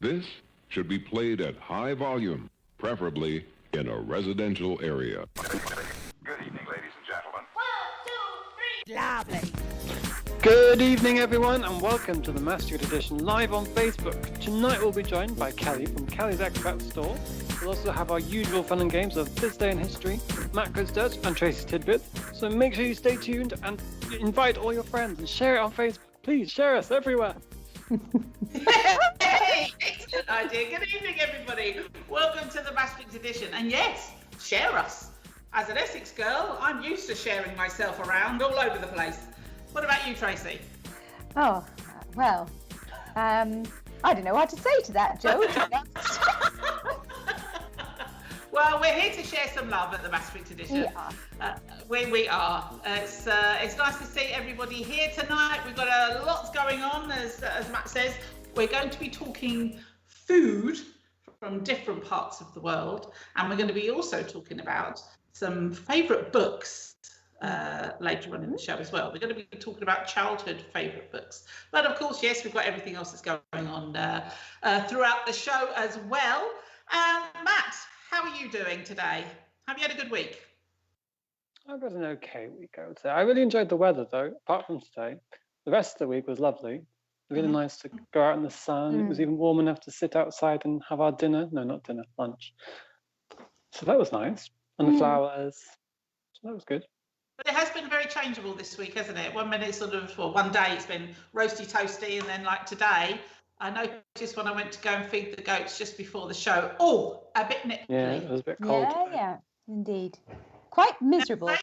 This should be played at high volume, preferably in a residential area. Good evening, ladies and gentlemen. 1, 2, 3. Lovely. Good evening, everyone, and welcome to the Maastricht Edition live on Facebook. Tonight we'll be joined by Kelly from Kelly's Expat Store. We'll also have our usual fun and games of This Day in History, Matt Goes Dutch, and Tracey's Tidbits. So make sure you stay tuned and invite all your friends and share it on Facebook. Please share us everywhere. Hey, excellent idea. Good evening, everybody. Welcome to the Maastricht Edition. And yes, share us. As an Essex girl, I'm used to sharing myself around all over the place. What about you, Tracey? Oh, well, I don't know what to say to that, Joe. Well, we're here to share some love at the Maastricht Edition. We are. It's nice to see everybody here tonight. We've got a lot going on, as Matt says. We're going to be talking food from different parts of the world, and we're going to be also talking about some favourite books later on in the show as well. We're going to be talking about childhood favourite books. But of course, yes, we've got everything else that's going on throughout the show as well. Matt, how are you doing today? Have you had a good week? I've had an okay week, I would say. I really enjoyed the weather, though, apart from today. The rest of the week was lovely. Really nice to go out in the sun. It was even warm enough to sit outside and have our dinner. No, not dinner, lunch. So that was nice. And the flowers. So that was good. But it has been very changeable this week, hasn't it? 1 minute one day it's been roasty toasty, and then like today, I noticed when I went to go and feed the goats just before the show, a bit nipply. Yeah, it was a bit cold. Yeah, indeed. Quite miserable. Now,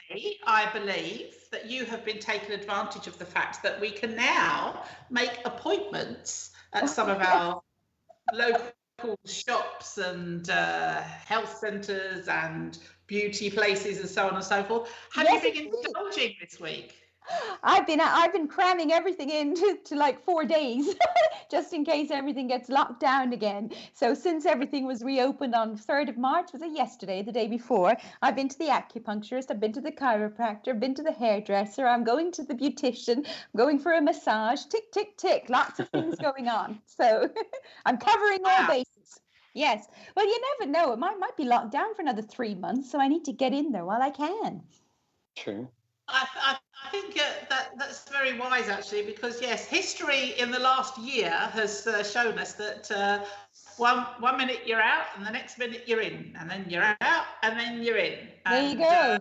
Tracey, I believe that you have been taking advantage of the fact that we can now make appointments at some of our local shops and health centres and beauty places and so on and so forth. Have you been indulging this week? I've been cramming everything into like 4 days just in case everything gets locked down again. So since everything was reopened on 3rd of March, was it yesterday, the day before, I've been to the acupuncturist, I've been to the chiropractor, I've been to the hairdresser, I'm going to the beautician, I'm going for a massage, tick, tick, tick, lots of things going on. So I'm covering all bases. Yes. Well, you never know. It might be locked down for another 3 months, so I need to get in there while I can. True. I think that's very wise, actually, because, yes, history in the last year has shown us that one minute you're out and the next minute you're in, and then you're out and then you're in. There you go.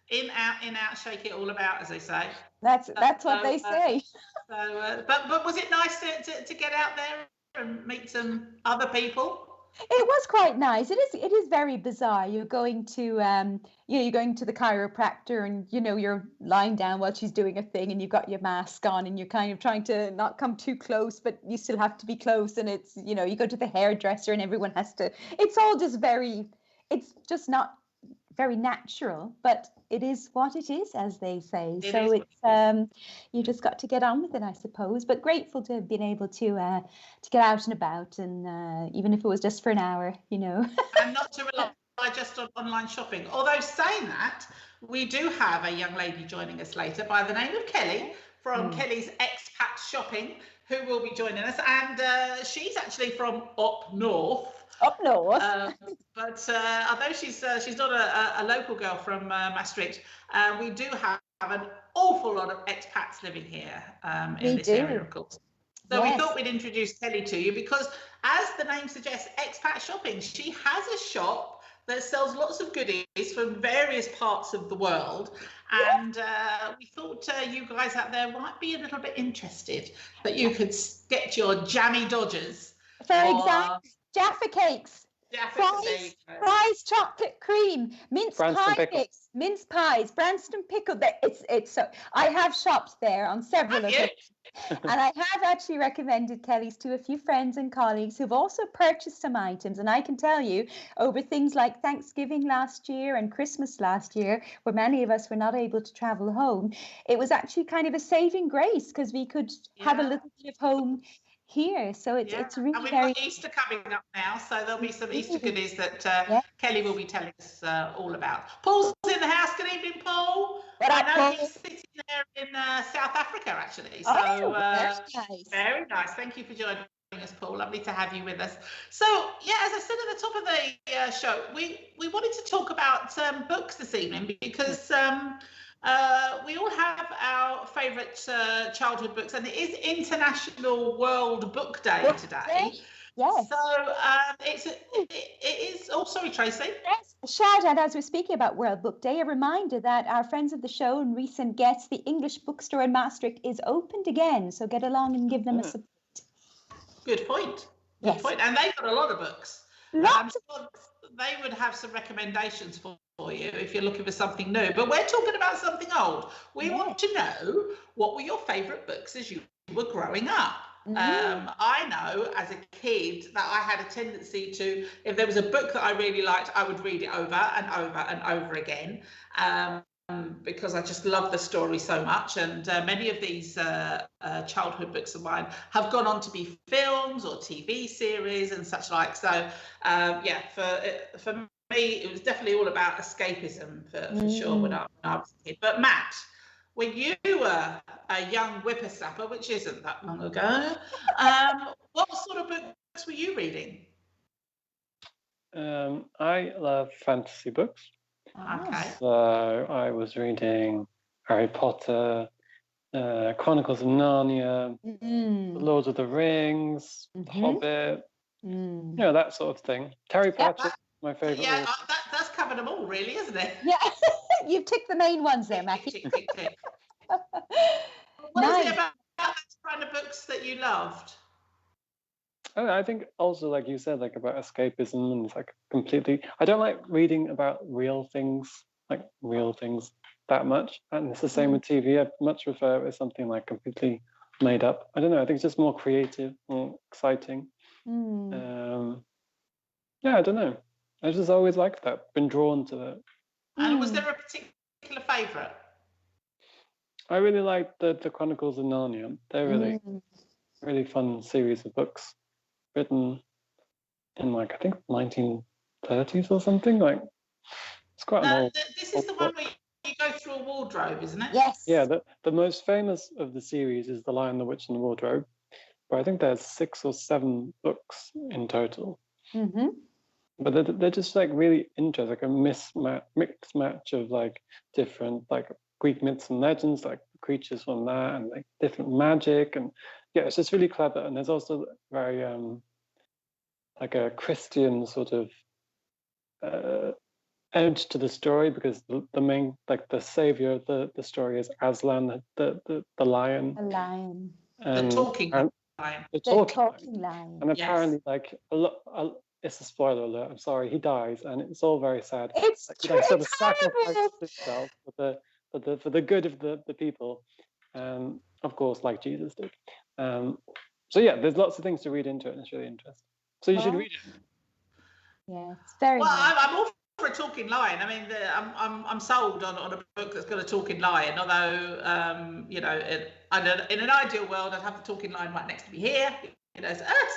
In, out, shake it all about, as they say. That's what they say. But was it nice to get out there and meet some other people? It was quite nice. It is very bizarre. You're going to you're going to the chiropractor, and you're lying down while she's doing a thing, and you've got your mask on, and you're kind of trying to not come too close, but you still have to be close. And it's you go to the hairdresser, and everyone has to. It's all just it's just not very natural, but it is what it is, as they say. You just got to get on with it, I suppose. But grateful to have been able to get out and about, and even if it was just for an hour, And not to rely just on online shopping. Although saying that, we do have a young lady joining us later by the name of Kelly from Kelly's Expat Shopping, who will be joining us, and she's actually from up north. Up north. But although she's not a local girl from Maastricht, we do have an awful lot of expats living here in this area, of course. So we thought we'd introduce Kelly to you because, as the name suggests, Expat Shopping, she has a shop that sells lots of goodies from various parts of the world. And we thought you guys out there might be a little bit interested that you could get your jammy dodgers. For example, Jaffa cakes, fries, chocolate cream, mince pie mix, mince pies, Branston pickle. It's so. I have shops there on several occasions, and I have actually recommended Kelly's to a few friends and colleagues who've also purchased some items. And I can tell you, over things like Thanksgiving last year and Christmas last year, where many of us were not able to travel home, it was actually kind of a saving grace because we could have a little bit of home here. So it's really and we've got Easter coming up now, so there'll be some Easter goodies that Kelly will be telling us all about. Paul's in the house. Good evening, Paul. I know he's sitting there in South Africa, actually. So very nice. Very nice. Thank you for joining us, Paul. Lovely to have you with us. So, yeah, as I said at the top of the show, we wanted to talk about books this evening because we all have our favourite childhood books, and it is International World Book Day today. Yes. So it is. Oh, sorry, Tracey. Yes. A shout out as we're speaking about World Book Day. A reminder that our friends of the show and recent guests, the English bookstore in Maastricht, is opened again. So get along and give them a support. Good point. Yes. Good point. And they've got a lot of books. Lots of books. They would have some recommendations for you if you're looking for something new. But we're talking about something old. We want to know, what were your favourite books as you were growing up? I know as a kid that I had a tendency to, if there was a book that I really liked, I would read it over and over and over again, because I just love the story so much. And many of these childhood books of mine have gone on to be films or TV series and such like. So for me, it was definitely all about escapism for sure when I was a kid. But Matt, when you were a young whippersnapper, which isn't that long ago, what sort of books were you reading? I love fantasy books. Okay. So I was reading Harry Potter, Chronicles of Narnia, The Lord of the Rings, The Hobbit, that sort of thing. Terry Pratchett, my favourite. Yeah, that's covered them all, really, isn't it? Yeah, you've ticked the main ones there, Matthew. Tick. What is it about those kind of books that you loved? I think also, like you said, like about escapism, and it's like completely. I don't like reading about real things that much, and it's the same with TV. I much prefer it as something like completely made up. I don't know. I think it's just more creative, more exciting. I don't know. I just always liked that. Been drawn to it. And was there a particular favourite? I really liked the Chronicles of Narnia. They're really fun series of books, written in like I think 1930s or something. Like it's quite an old. This is the one where you go through a wardrobe, isn't it? Yes. Yeah, the most famous of the series is The Lion, the Witch, and the Wardrobe, but I think there's 6 or 7 books in total. But they're just like really interesting, like a mixed match of like different like Greek myths and legends, like creatures from that, and like different magic, and it's just really clever. And there's also very like a Christian sort of edge to the story, because the main, like the savior of the story is Aslan, the lion. A lion. The talking lion. The talking lion. And apparently, like it's a spoiler alert. I'm sorry, he dies, and it's all very sad. It's like, he sort of sacrifices himself for the good of the people, of course, like Jesus did. So yeah, there's lots of things to read into it, and it's really interesting. So you should read it. Yeah, it's very. Well, nice. I'm all for a talking lion. I mean, I'm sold on a book that's got a talking lion. Although, in an ideal world, I'd have the talking lion right next to me here.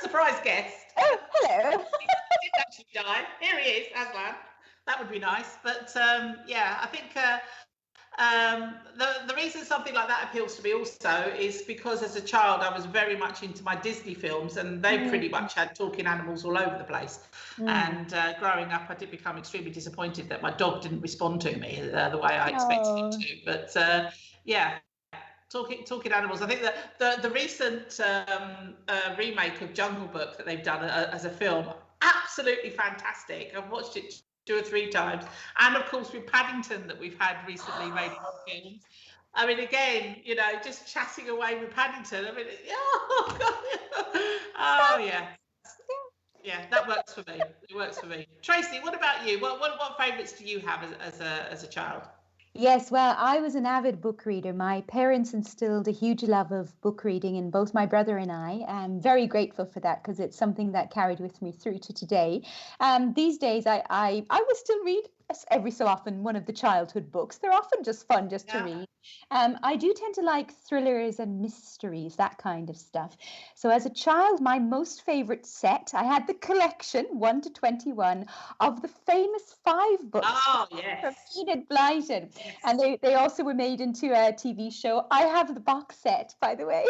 Surprise guest. Oh, hello. He didn't actually die. Here he is, Aslan. That would be nice. But I think the reason something like that appeals to me also is because as a child I was very much into my Disney films, and they pretty much had talking animals all over the place. And growing up, I did become extremely disappointed that my dog didn't respond to me the way I expected him to. But talking animals. I think that the recent remake of Jungle Book that they've done as a film, absolutely fantastic. I've watched it 2 or 3 times, and of course with Paddington that we've had recently made on films. I mean, again, just chatting away with Paddington. I mean, yeah, that works for me. It works for me. Tracey, what about you? What favourites do you have as a child? Yes, well, I was an avid book reader. My parents instilled a huge love of book reading in both my brother and I. I'm very grateful for that, because it's something that carried with me through to today. These days, I will still read every so often one of the childhood books. They're often just fun just to read. I do tend to like thrillers and mysteries, that kind of stuff. So as a child, my most favorite set, I had the collection 1 to 21 of the famous 5 books from Enid Blyton. Yes. And they also were made into a TV show. I have the box set, by the way.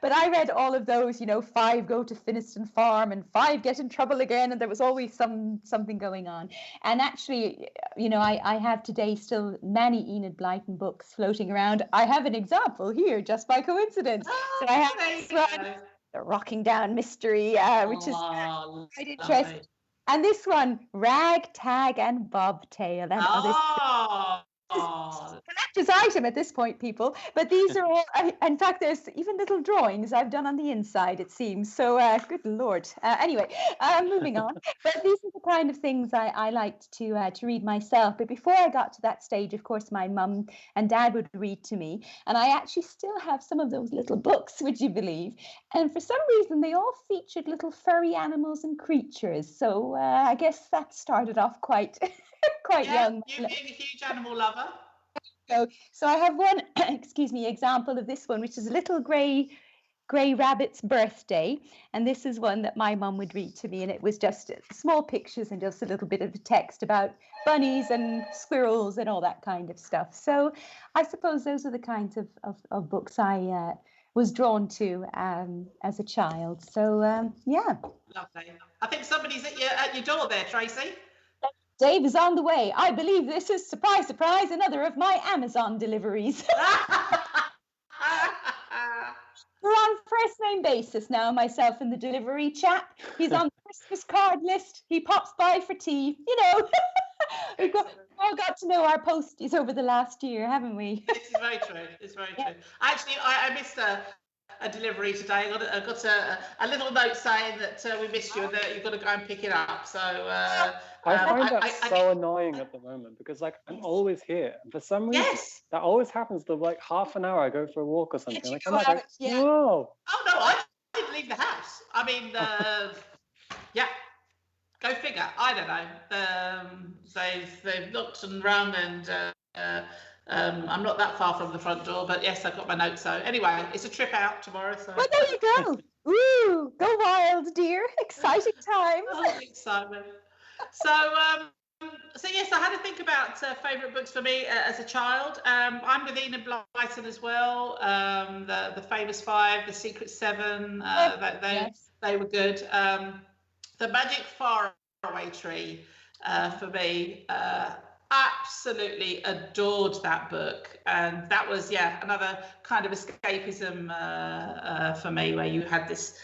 But I read all of those, 5 go to Finiston Farm and 5 get in trouble again. And there was always something going on. And actually, I have today still many Enid Blyton books floating around. I have an example here just by coincidence. So I have this one, The Rocking Down Mystery, which is quite interesting. And this one, Rag, Tag and Bobtail. And collector's item at this point, people. But these are all, in fact, there's even little drawings I've done on the inside, it seems. So, good Lord. Anyway, moving on. But these are the kind of things I liked to read myself. But before I got to that stage, of course, my mum and dad would read to me. And I actually still have some of those little books, would you believe? And for some reason, they all featured little furry animals and creatures. So I guess that started off quite young. You being a huge animal lover. So I have one, example of this one, which is a little grey rabbit's birthday. And this is one that my mum would read to me. And it was just small pictures and just a little bit of text about bunnies and squirrels and all that kind of stuff. So I suppose those are the kinds of books I was drawn to as a child. So, yeah. Lovely. I think somebody's at your door there, Tracey. Dave is on the way. I believe this is, surprise, surprise, another of my Amazon deliveries. We're on first name basis now, myself and the delivery chap. He's on the Christmas card list. He pops by for tea. We've all got to know our posties over the last year, haven't we? This is very true. It's very true. Actually, I missed a delivery today. I got a little note saying that we missed you and that you've got to go and pick it up. So I find that so annoying at the moment because I'm always here. And for some reason, that always happens to half an hour I go for a walk or something. Whoa. Oh no, I didn't leave the house. I mean, go figure. I don't know. They've looked and rung and. I'm not that far from the front door, but yes, I've got my notes. So anyway, it's a trip out tomorrow. So. Well, there you go. Ooh, go wild, dear. Exciting times. Oh, excitement. So yes, I had to think about favourite books for me as a child. I'm with Enid Blyton as well. The famous 5, the Secret 7. They were good. The Magic Faraway Tree for me. Absolutely adored that book, and that was another kind of escapism for me, where you had this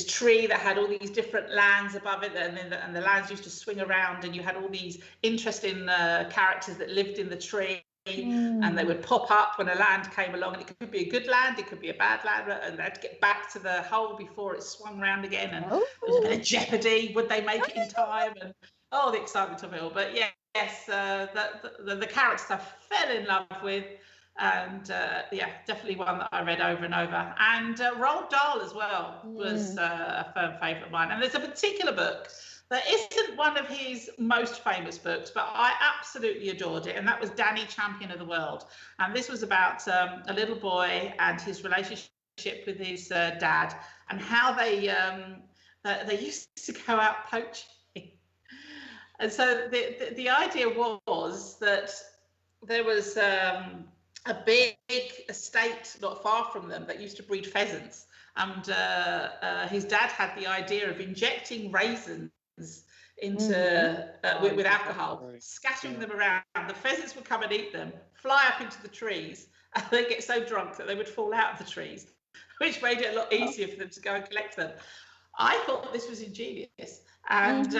tree that had all these different lands above it, and the lands used to swing around, and you had all these interesting characters that lived in the tree, and they would pop up when a land came along, and it could be a good land, it could be a bad land, and they had to get back to the hole before it swung round again, and there was a bit of jeopardy. Would they make it in time? And the excitement of it all. But yes, the characters I fell in love with, and definitely one that I read over and over. And Roald Dahl as well was a firm favourite of mine. And there's a particular book that isn't one of his most famous books, but I absolutely adored it, and that was Danny, Champion of the World. And this was about a little boy and his relationship with his dad, and how they used to go out poaching. And so the idea was that there was a big estate not far from them that used to breed pheasants. And his dad had the idea of injecting raisins into with alcohol, scattering them around. The pheasants would come and eat them, fly up into the trees, and they'd get so drunk that they would fall out of the trees, which made it a lot easier for them to go and collect them. I thought this was ingenious, and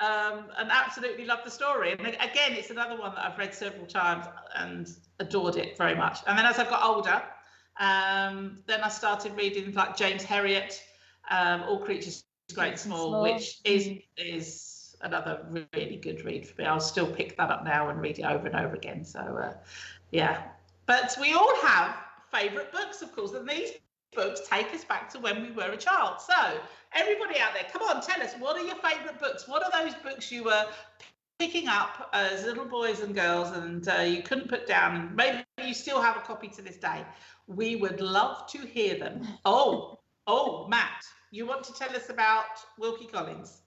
absolutely loved the story. And again, it's another one that I've read several times and adored it very much. And then as I got older, then I started reading like James Herriot, All Creatures Great and Small, which is another really good read for me. I'll still pick that up now and read it over and over again. So but we all have favourite books, of course, and these books take us back to when we were a child. So everybody out there, come on, tell us, what are your favourite books? What are those books you were picking up as little boys and girls, and you couldn't put down, and maybe you still have a copy to this day, we would love to hear them. Oh, Matt, you want to tell us about Wilkie Collins?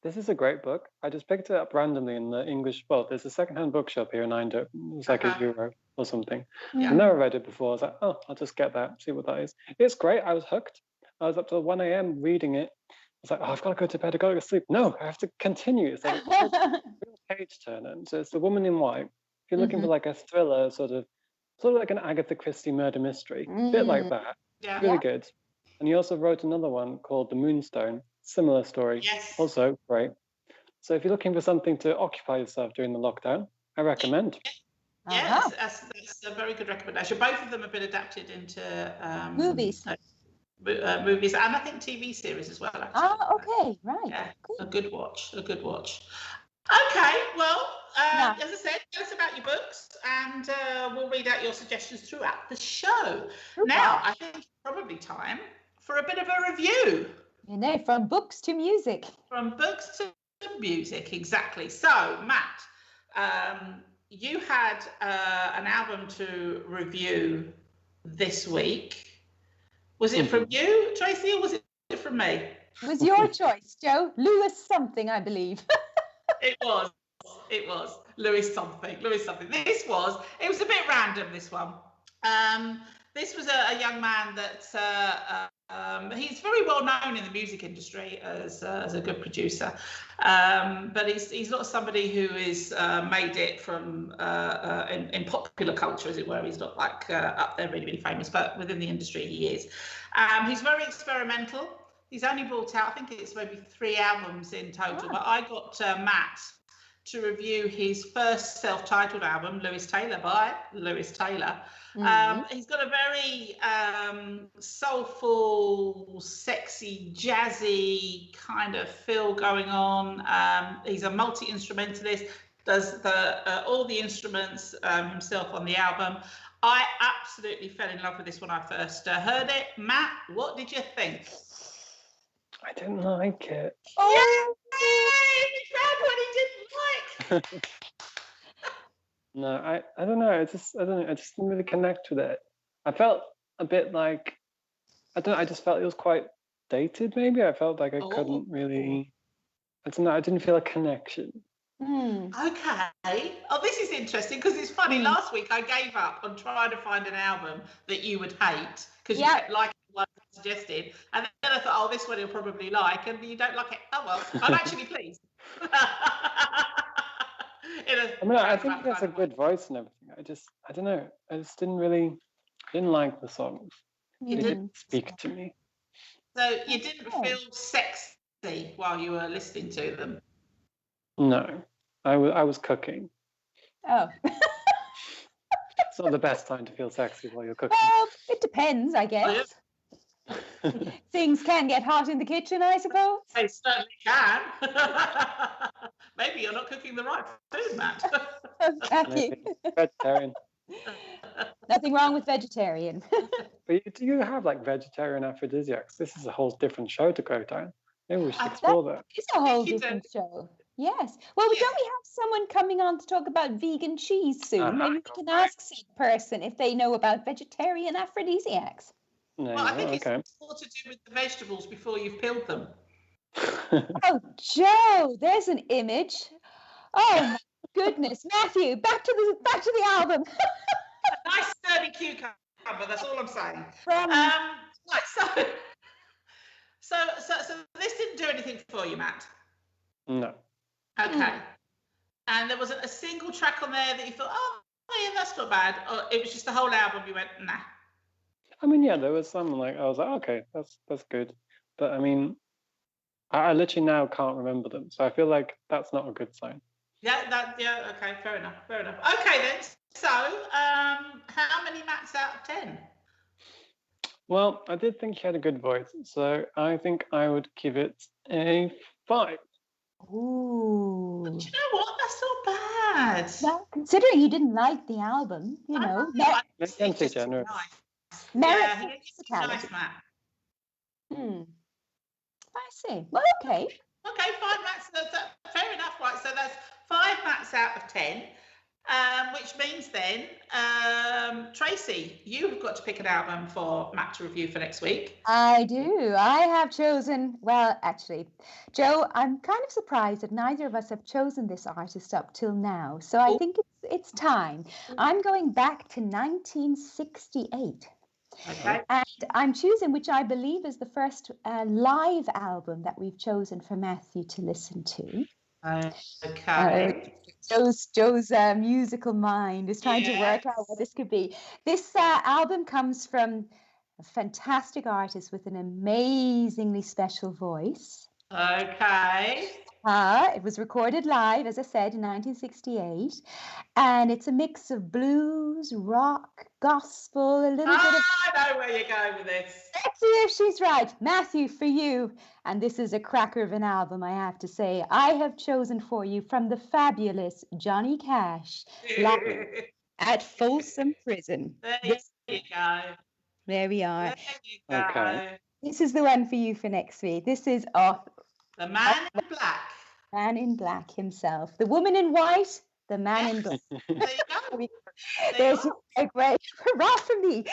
This is a great book. I just picked it up randomly in the English. Well, there's a secondhand bookshop here in Eindhoven. It's like a euro or something. Yeah. I've never read it before. I was like, oh, I'll just get that, see what that is. It's great. I was hooked. I was up till 1 a.m. reading it. I was like, oh, I've got to go to bed. I've got to go to sleep. No, I have to continue. It's like a real page turner. So it's The Woman in White. If you're looking for like a thriller, sort of like an Agatha Christie murder mystery, a bit like that. Yeah. Really good. And he also wrote another one called The Moonstone. Similar story. Yes. Also great. So if you're looking for something to occupy yourself during the lockdown, I recommend. Yes, that's a very good recommendation. Both of them have been adapted into Movies. Movies, and I think TV series as well. Actually. Okay, right. Yeah, Cool. a good watch. Okay, well, as I said, tell us about your books, and we'll read out your suggestions throughout the show. Now, I think it's probably time for a bit of a review. You know, from books to music. From books to music, exactly. So, Matt, you had an album to review this week. Was it from you, Tracey, or was it from me? It was your choice, Joe. Lewis something, I believe. It was Lewis something. It was a bit random, this one. This was a young man that he's very well known in the music industry as a good producer, but he's not somebody who is made it from in popular culture, as it were. He's not like up there really famous, but within the industry he is. He's very experimental. He's only brought out, I think it's maybe 3 albums in total, but I got Matt to review his first self-titled album, Lewis Taylor, by Lewis Taylor. He's got a very soulful, sexy, jazzy kind of feel going on. He's a multi-instrumentalist, does all the instruments himself on the album. I absolutely fell in love with this when I first heard it. Matt, what did you think? I didn't like it. Oh, yay! We found what he didn't like. No, I don't know. I just didn't really connect with it. I felt a bit like, I just felt it was quite dated, maybe. I felt like I couldn't really, I don't know, I didn't feel a connection. Okay. Oh, this is interesting because it's funny. Last week I gave up on trying to find an album that you would hate because you kept liking what I suggested, and then I thought, oh, this one you'll probably like, and you don't like it. Oh well, I'm actually pleased. I think he has a good voice and everything. I don't know. I just didn't like the songs. They didn't speak to me. So you didn't feel sexy while you were listening to them? No, I was cooking. Oh. It's not the best time to feel sexy while you're cooking. Well, it depends, I guess. Things can get hot in the kitchen, I suppose. They certainly can. Maybe you're not cooking the right food, Matt. Exactly. Vegetarian. Nothing wrong with vegetarian. But do you have like vegetarian aphrodisiacs? This is a whole different show to go down. Maybe we should explore that. It's a whole different show. Yes. Well, don't we have someone coming on to talk about vegan cheese soon? Maybe we can ask said person if they know about vegetarian aphrodisiacs. No, well, I think it's more to do with the vegetables before you've peeled them. Oh, Joe, there's an image. Oh my goodness, Matthew, back to the album. A nice sturdy cucumber. That's all I'm saying. Right, so this didn't do anything for you, Matt. No. Okay. And there wasn't a single track on there that you thought, oh yeah, that's not bad. Or it was just the whole album. You went, nah. I mean, yeah, there was some like I was like, okay, that's good. But I mean, I literally now can't remember them, so I feel like that's not a good sign. Yeah, okay, fair enough. Okay then. So, how many Matts out of 10? Well, I did think he had a good voice, so I think I would give it a 5. Ooh. But you know what? That's not bad. Well, considering he didn't like the album, you know. Let's be generous. Merit nice, Matt. I see. Well, okay. Okay, fine, Matt. So fair enough, right? So that's 5 Mats out of 10, which means then, Tracey, you've got to pick an album for Matt to review for next week. I do. I have chosen, well, actually, Joe, I'm kind of surprised that neither of us have chosen this artist up till now. So I think it's time. I'm going back to 1968. Okay. And I'm choosing, which I believe is the first live album that we've chosen for Matthew to listen to. Okay. Joe's musical mind is trying to work out what this could be. This album comes from a fantastic artist with an amazingly special voice. Okay. It was recorded live, as I said, in 1968, and it's a mix of blues, rock, gospel, a little bit of... I know where you're going with this. Let's see if she's right. Matthew, for you, and this is a cracker of an album, I have to say, I have chosen for you from the fabulous Johnny Cash, live at Folsom Prison. There you go. There we are. There you go. Okay. This is the one for you for next week. This is The Man in Black. Man in Black himself. The woman in white, the man in black. There you go. There's a great hurrah for me.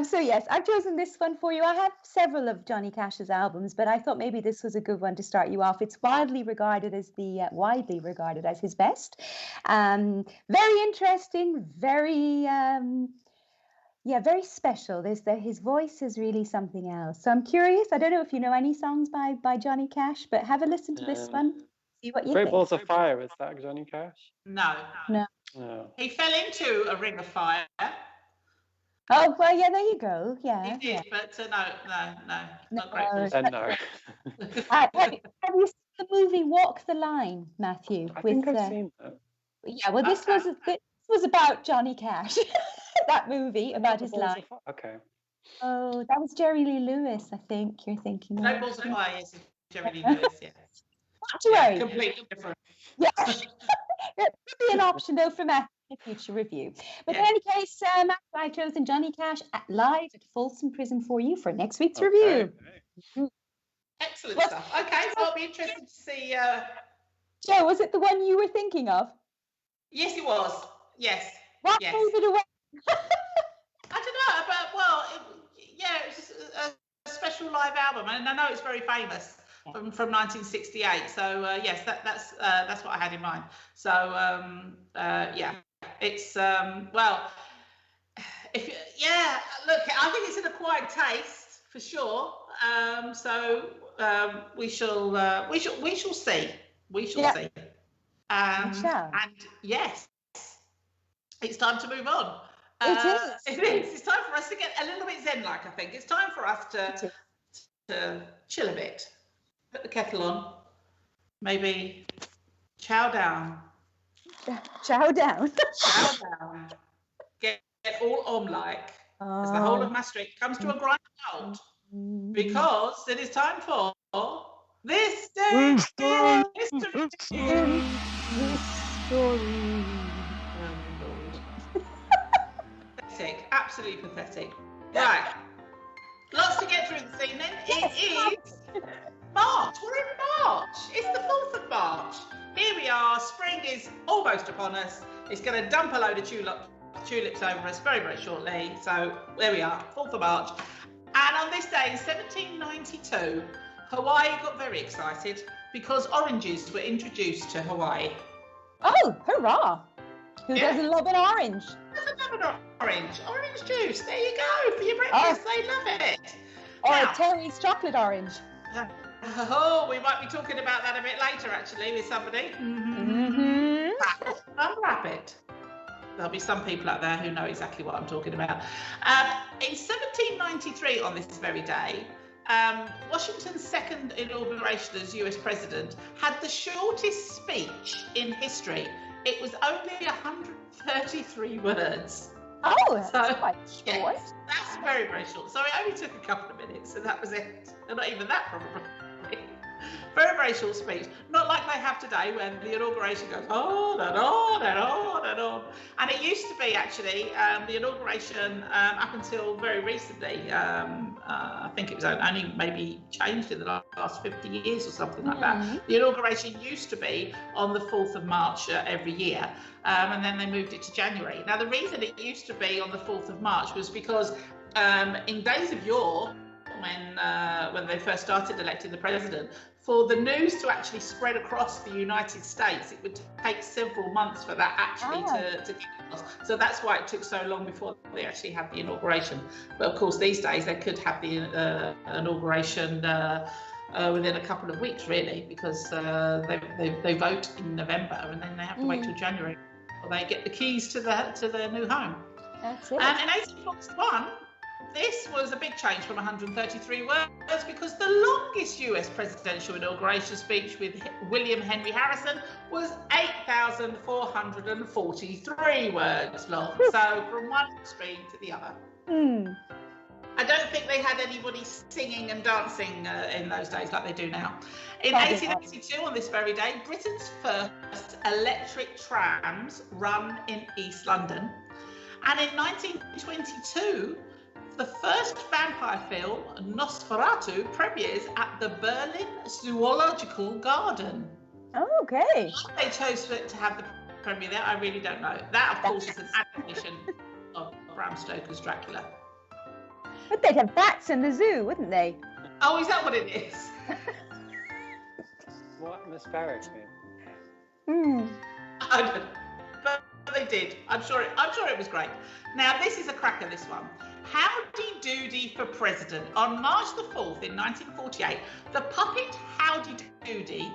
So yes, I've chosen this one for you. I have several of Johnny Cash's albums, but I thought maybe this was a good one to start you off. It's widely regarded as his best. Very interesting, very very special. His voice is really something else. So I'm curious. I don't know if you know any songs by Johnny Cash, but have a listen to this one. See what you Great think. Balls of Fire, is that Johnny Cash? No. No. He fell into a ring of fire. Oh, well, yeah, there you go. Yeah. He did, but no. Not Great No. Balls of No. Have you seen the movie Walk the Line, Matthew? I think I've seen that. Yeah, well, this was about Johnny Cash. That movie about his life. Okay. Oh, that was Jerry Lee Lewis, I think you're thinking. Great Balls of Fire is Jerry Lee Lewis, yes. Not to worry. Completely different. Yeah. That could be an option, though, for Matt in a future review. But in any case, Matt, I've chosen Johnny Cash live at Folsom Prison for you for next week's review. Excellent stuff. Okay, so I'll be interested to see. Joe, was it the one you were thinking of? Yes, it was. Yes. What Yes. gave it away? I don't know, but well, it was a special live album, and I know it's very famous from 1968. So yes, that's what I had in mind. So it's well, look, I think it's an acquired taste for sure. So we shall see. We shall see. And yes, it's time to move on. It is. It's time for us to get a little bit zen-like, I think. It's time for us to chill a bit. Put the kettle on. Maybe chow down. Chow down. Chow down. Get all om-like. As the whole of Maastricht comes to a grinding halt. Because it is time for This Day in History. Pathetic, absolutely pathetic. Right, lots to get through this evening. It is March. We're in March. It's the 4th of March. Here we are. Spring is almost upon us. It's going to dump a load of tulips over us very, very shortly. So there we are, 4th of March. And on this day in 1792, Hawaii got very excited because oranges were introduced to Hawaii. Oh, hurrah! Who doesn't love an orange? Doesn't love an orange? Orange juice. There you go for your breakfast. They love it. Or Now, a Terry's chocolate orange. We might be talking about that a bit later, actually, with somebody. Unwrap it. There'll be some people out there who know exactly what I'm talking about. In 1793, on this very day, Washington's second inauguration as US president had the shortest speech in history. It was only 133 words. Oh, that's quite short. Yes, that's very, very short. So it only took a couple of minutes, and that was it. And not even that, probably. Very, very short speech. Not like they have today, when the inauguration goes on and on and on and on. And it used to be, actually, the inauguration up until very recently, I think it was only maybe changed in the last 50 years or something like that. The inauguration used to be on the 4th of March every year. And then they moved it to January. Now, the reason it used to be on the 4th of March was because in days of yore, when they first started electing the president, for the news to actually spread across the United States, it would take several months for that actually to get across. So that's why it took so long before they actually had the inauguration. But of course, these days they could have the inauguration within a couple of weeks, really, because they vote in November and then they have to wait till January before they get the keys to their new home. That's it. And in 1841, this was a big change from 133 words, because the longest US presidential inauguration speech with William Henry Harrison was 8,443 words long. So from one extreme to the other. I don't think they had anybody singing and dancing in those days like they do now. In 1882, on this very day, Britain's first electric trams run in East London. And in 1922, the first vampire film, Nosferatu, premieres at the Berlin Zoological Garden. Oh, okay. Why they chose to have the premiere there, I really don't know. That, of course, is an adaptation of Bram Stoker's Dracula. But they'd have bats in the zoo, wouldn't they? Oh, is that what it is? What atmospheric I don't know. But they did. I'm sure it was great. Now, this is a cracker, this one. Howdy Doody for President. On March the 4th in 1948, the puppet Howdy Doody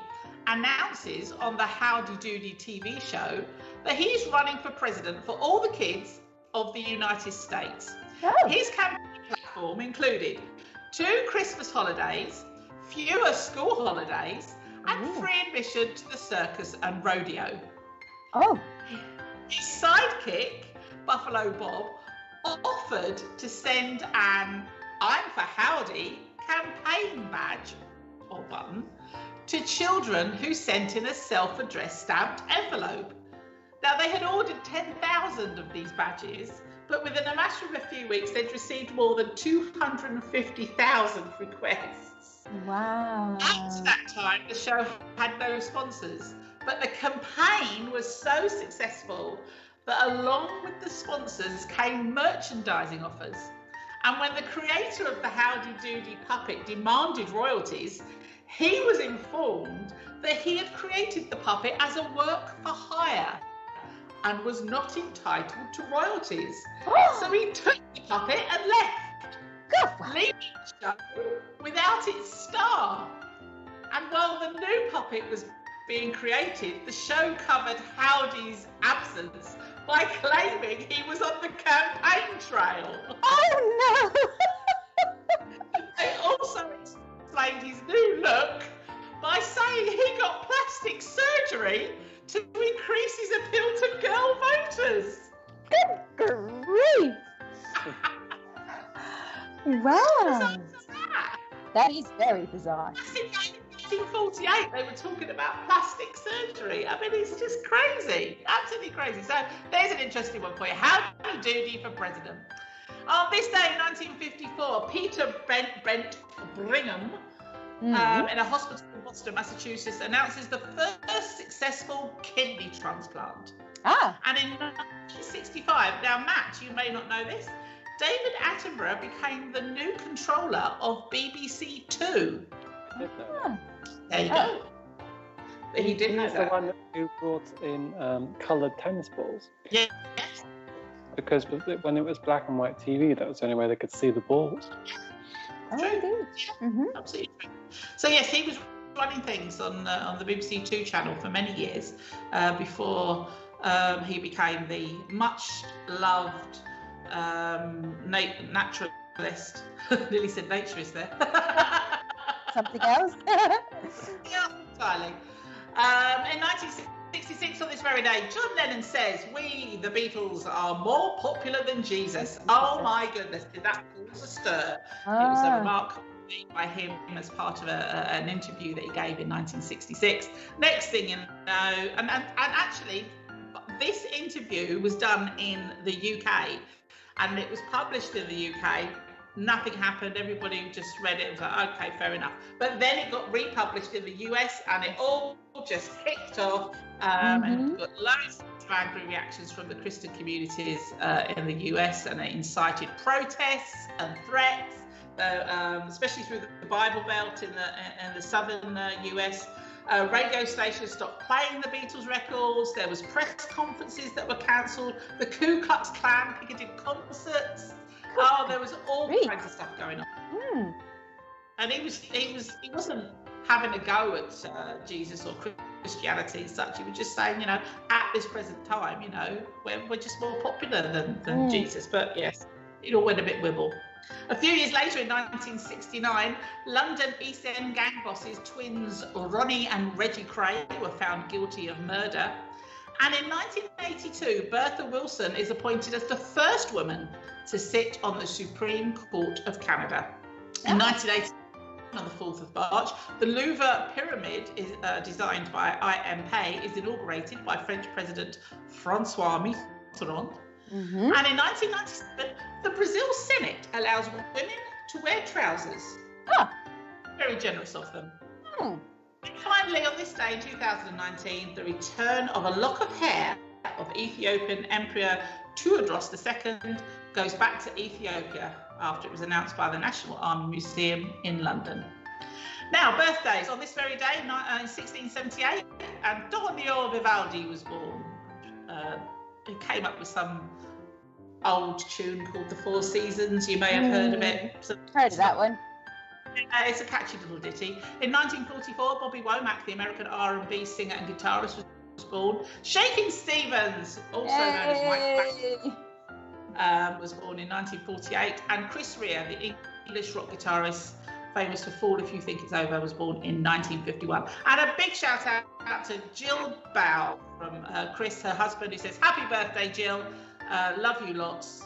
announces on the Howdy Doody TV show that he's running for president for all the kids of the United States. Oh. His campaign platform included 2 Christmas holidays, fewer school holidays, and free admission to the circus and rodeo. Oh. His sidekick, Buffalo Bob, offered to send an I'm for Howdy campaign badge or button to children who sent in a self-addressed stamped envelope. Now, they had ordered 10,000 of these badges, but within a matter of a few weeks, they'd received more than 250,000 requests. Wow. At that time, the show had no sponsors, but the campaign was so successful that along with the sponsors came merchandising offers. And when the creator of the Howdy Doody puppet demanded royalties, he was informed that he had created the puppet as a work for hire and was not entitled to royalties. So he took the puppet and left, leaving the show without its star. And while the new puppet was being created, the show covered Howdy's absence by claiming he was on the campaign trail. Oh no! They also explained his new look by saying he got plastic surgery to increase his appeal to girl voters. Good grief! Wow! That is very bizarre. In 1948, they were talking about plastic surgery. I mean, it's just crazy, absolutely crazy. So there's an interesting one for you. Howdy Doody for president. On this day in 1954, Peter Brent Brigham, in a hospital in Boston, Massachusetts, announces the first successful kidney transplant. And in 1965, now Matt, you may not know this, David Attenborough became the new controller of BBC Two. There you go. But he didn't know He's that. the one who brought in coloured tennis balls. Yes. Because when it was black and white TV, that was the only way they could see the balls. Oh, True. indeed. Absolutely true. So yes, he was running things on the BBC Two channel for many years before he became the much loved naturalist. Nearly said naturist there. Something else? Yeah, entirely. In 1966, on this very day, John Lennon says, "We, the Beatles, are more popular than Jesus." Oh my goodness, did that cause a stir? It was a remarkable by him as part of an interview that he gave in 1966. Next thing you know, and actually, this interview was done in the UK, and it was published in the UK. Nothing happened. Everybody just read it and was like, okay, fair enough. But then it got republished in the US, and it all just kicked off. And got loads of angry reactions from the Christian communities in the US, and it incited protests and threats. Especially through the Bible Belt in the southern US. Radio stations stopped playing the Beatles records. There was press conferences that were cancelled. The Ku Klux Klan picketed concerts. Oh, there was all kinds of stuff going on. And he wasn't having a go at Jesus or Christianity as such. He was just saying, at this present time, we're just more popular than Jesus. But yes, it all went a bit wibble. A few years later, in 1969, London East End gang bosses, twins Ronnie and Reggie Craig, were found guilty of murder. And in 1982, Bertha Wilson is appointed as the first woman to sit on the Supreme Court of Canada. In 1980, on the 4th of March, the Louvre Pyramid, is designed by I.M. Pei, is inaugurated by French President Francois Mitterrand. And in 1997, the Brazil Senate allows women to wear trousers. Very generous of them. And finally, on this day in 2019, the return of a lock of hair of Ethiopian Emperor Tewodros II goes back to Ethiopia after it was announced by the National Army Museum in London. Now, birthdays. On this very day, in 1678, Antonio Vivaldi was born. He came up with some old tune called The Four Seasons. You may have heard of it. Heard of that one. It's a catchy little ditty. In 1944, Bobby Womack, the American R&B singer and guitarist, was born. Shakin' Stevens, also known as Mike Patton, was born in 1948. And Chris Rea, the English rock guitarist, famous for Fall If You Think It's Over, was born in 1951. And a big shout out to Jill Bow from Chris, her husband, who says, happy birthday, Jill. Love you lots.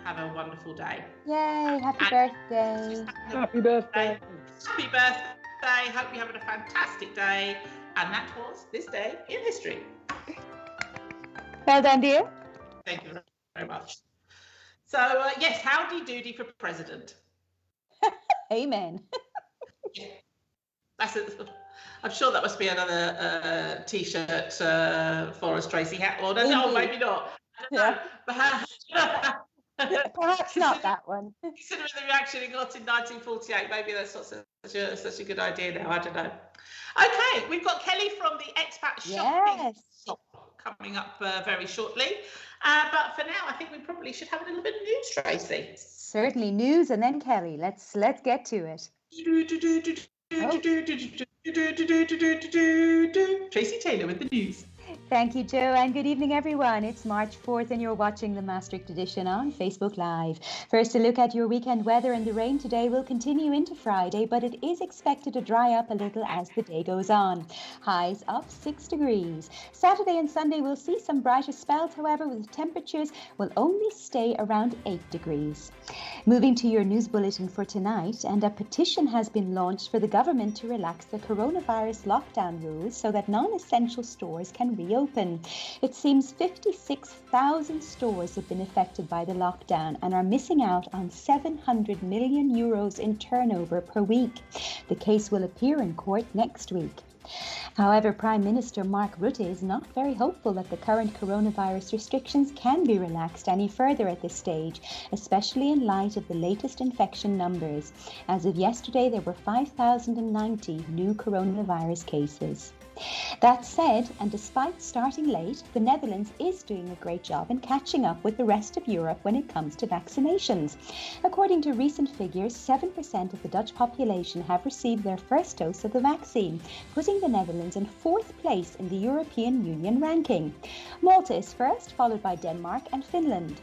Have a wonderful day. Yay, happy birthday. Happy birthday. Happy birthday. Hope you're having a fantastic day. And that was this day in history. Well done, dear. Thank you very much. So, yes, howdy doody for president. Amen. That's it. I'm sure that must be another T-shirt for us, Tracey. Well, no, maybe not. Yeah. Perhaps not that one. Considering the reaction it got in 1948, maybe that's not such a good idea now. I don't know. Okay, we've got Kelly from the Expat Shopping Shop coming up very shortly. But for now, I think we probably should have a little bit of news, Tracey. Certainly, news and then Kelly. Let's get to it. Tracey Taylor with the news. Thank you, Joe, and good evening, everyone. It's March 4th, and you're watching the Maastricht Edition on Facebook Live. First, a look at your weekend weather, and the rain today will continue into Friday, but it is expected to dry up a little as the day goes on. Highs up 6 degrees. Saturday and Sunday will see some brighter spells, however, with temperatures will only stay around 8 degrees. Moving to your news bulletin for tonight, and a petition has been launched for the government to relax the coronavirus lockdown rules so that non-essential stores can reopen. It seems 56,000 stores have been affected by the lockdown and are missing out on 700 million euros in turnover per week. The case will appear in court next week. However, Prime Minister Mark Rutte is not very hopeful that the current coronavirus restrictions can be relaxed any further at this stage, especially in light of the latest infection numbers. As of yesterday, there were 5,090 new coronavirus cases. That said, and despite starting late, the Netherlands is doing a great job in catching up with the rest of Europe when it comes to vaccinations. According to recent figures, 7% of the Dutch population have received their first dose of the vaccine, putting the Netherlands in 4th place in the European Union ranking. Malta is first, followed by Denmark and Finland.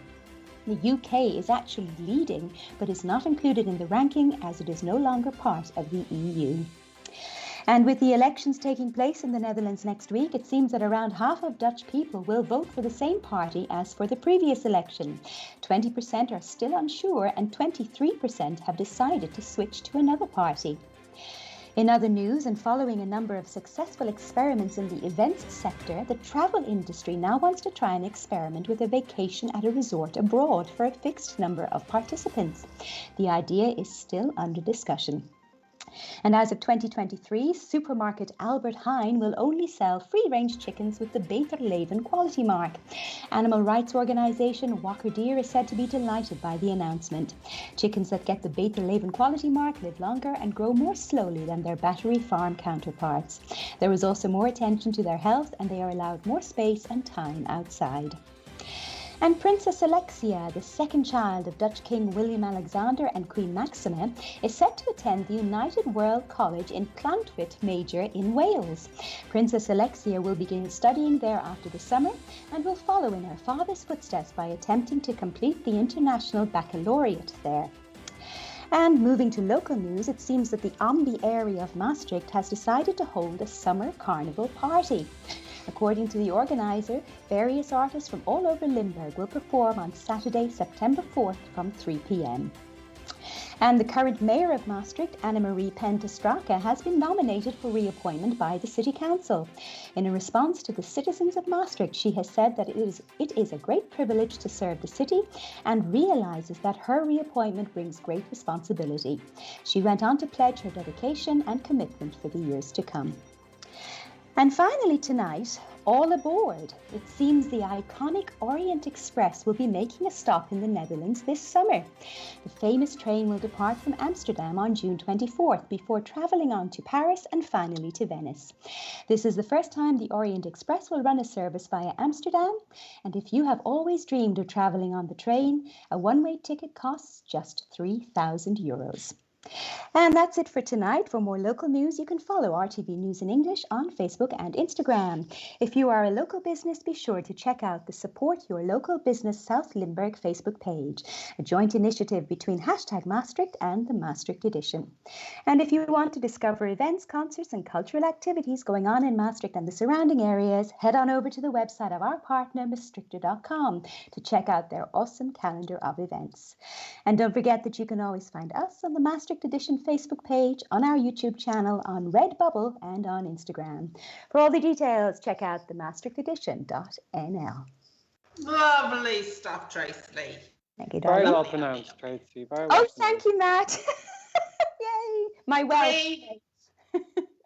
The UK is actually leading, but is not included in the ranking as it is no longer part of the EU. And with the elections taking place in the Netherlands next week, it seems that around half of Dutch people will vote for the same party as for the previous election. 20% are still unsure and 23% have decided to switch to another party. In other news, and following a number of successful experiments in the events sector, the travel industry now wants to try an experiment with a vacation at a resort abroad for a fixed number of participants. The idea is still under discussion. And as of 2023, supermarket Albert Heijn will only sell free-range chickens with the Beter Leven quality mark. Animal rights organisation Wakker Dier is said to be delighted by the announcement. Chickens that get the Beter Leven quality mark live longer and grow more slowly than their battery farm counterparts. There is also more attention to their health and they are allowed more space and time outside. And Princess Alexia, the second child of Dutch King William Alexander and Queen Maxima, is set to attend the United World College in Llantwit Major in Wales. Princess Alexia will begin studying there after the summer and will follow in her father's footsteps by attempting to complete the International Baccalaureate there. And moving to local news, it seems that the Ambi area of Maastricht has decided to hold a summer carnival party. According to the organizer, various artists from all over Limburg will perform on Saturday, September 4th from 3 p.m. And the current mayor of Maastricht, Annemarie Pentestrake, has been nominated for reappointment by the City Council. In a response to the citizens of Maastricht, she has said that it is a great privilege to serve the city and realises that her reappointment brings great responsibility. She went on to pledge her dedication and commitment for the years to come. And finally tonight, all aboard. It seems the iconic Orient Express will be making a stop in the Netherlands this summer. The famous train will depart from Amsterdam on June 24th before travelling on to Paris and finally to Venice. This is the first time the Orient Express will run a service via Amsterdam, and if you have always dreamed of travelling on the train, a one-way ticket costs just €3,000. And that's it for tonight. For more local news, you can follow RTV News in English on Facebook and Instagram. If you are a local business, be sure to check out the Support Your Local Business South Limburg Facebook page, a joint initiative between #Maastricht and the Maastricht Edition. And if you want to discover events, concerts and cultural activities going on in Maastricht and the surrounding areas, head on over to the website of our partner, maastrichter.com, to check out their awesome calendar of events. And don't forget that you can always find us on the Maastricht Edition Facebook page, on our YouTube channel, on Redbubble and on Instagram. For all the details, check out the maastrichtedition.nl. Lovely stuff, Tracey. Thank you, Very darling. well pronounced, Tracey. Very well Thank you, Matt. Yay. My Welsh.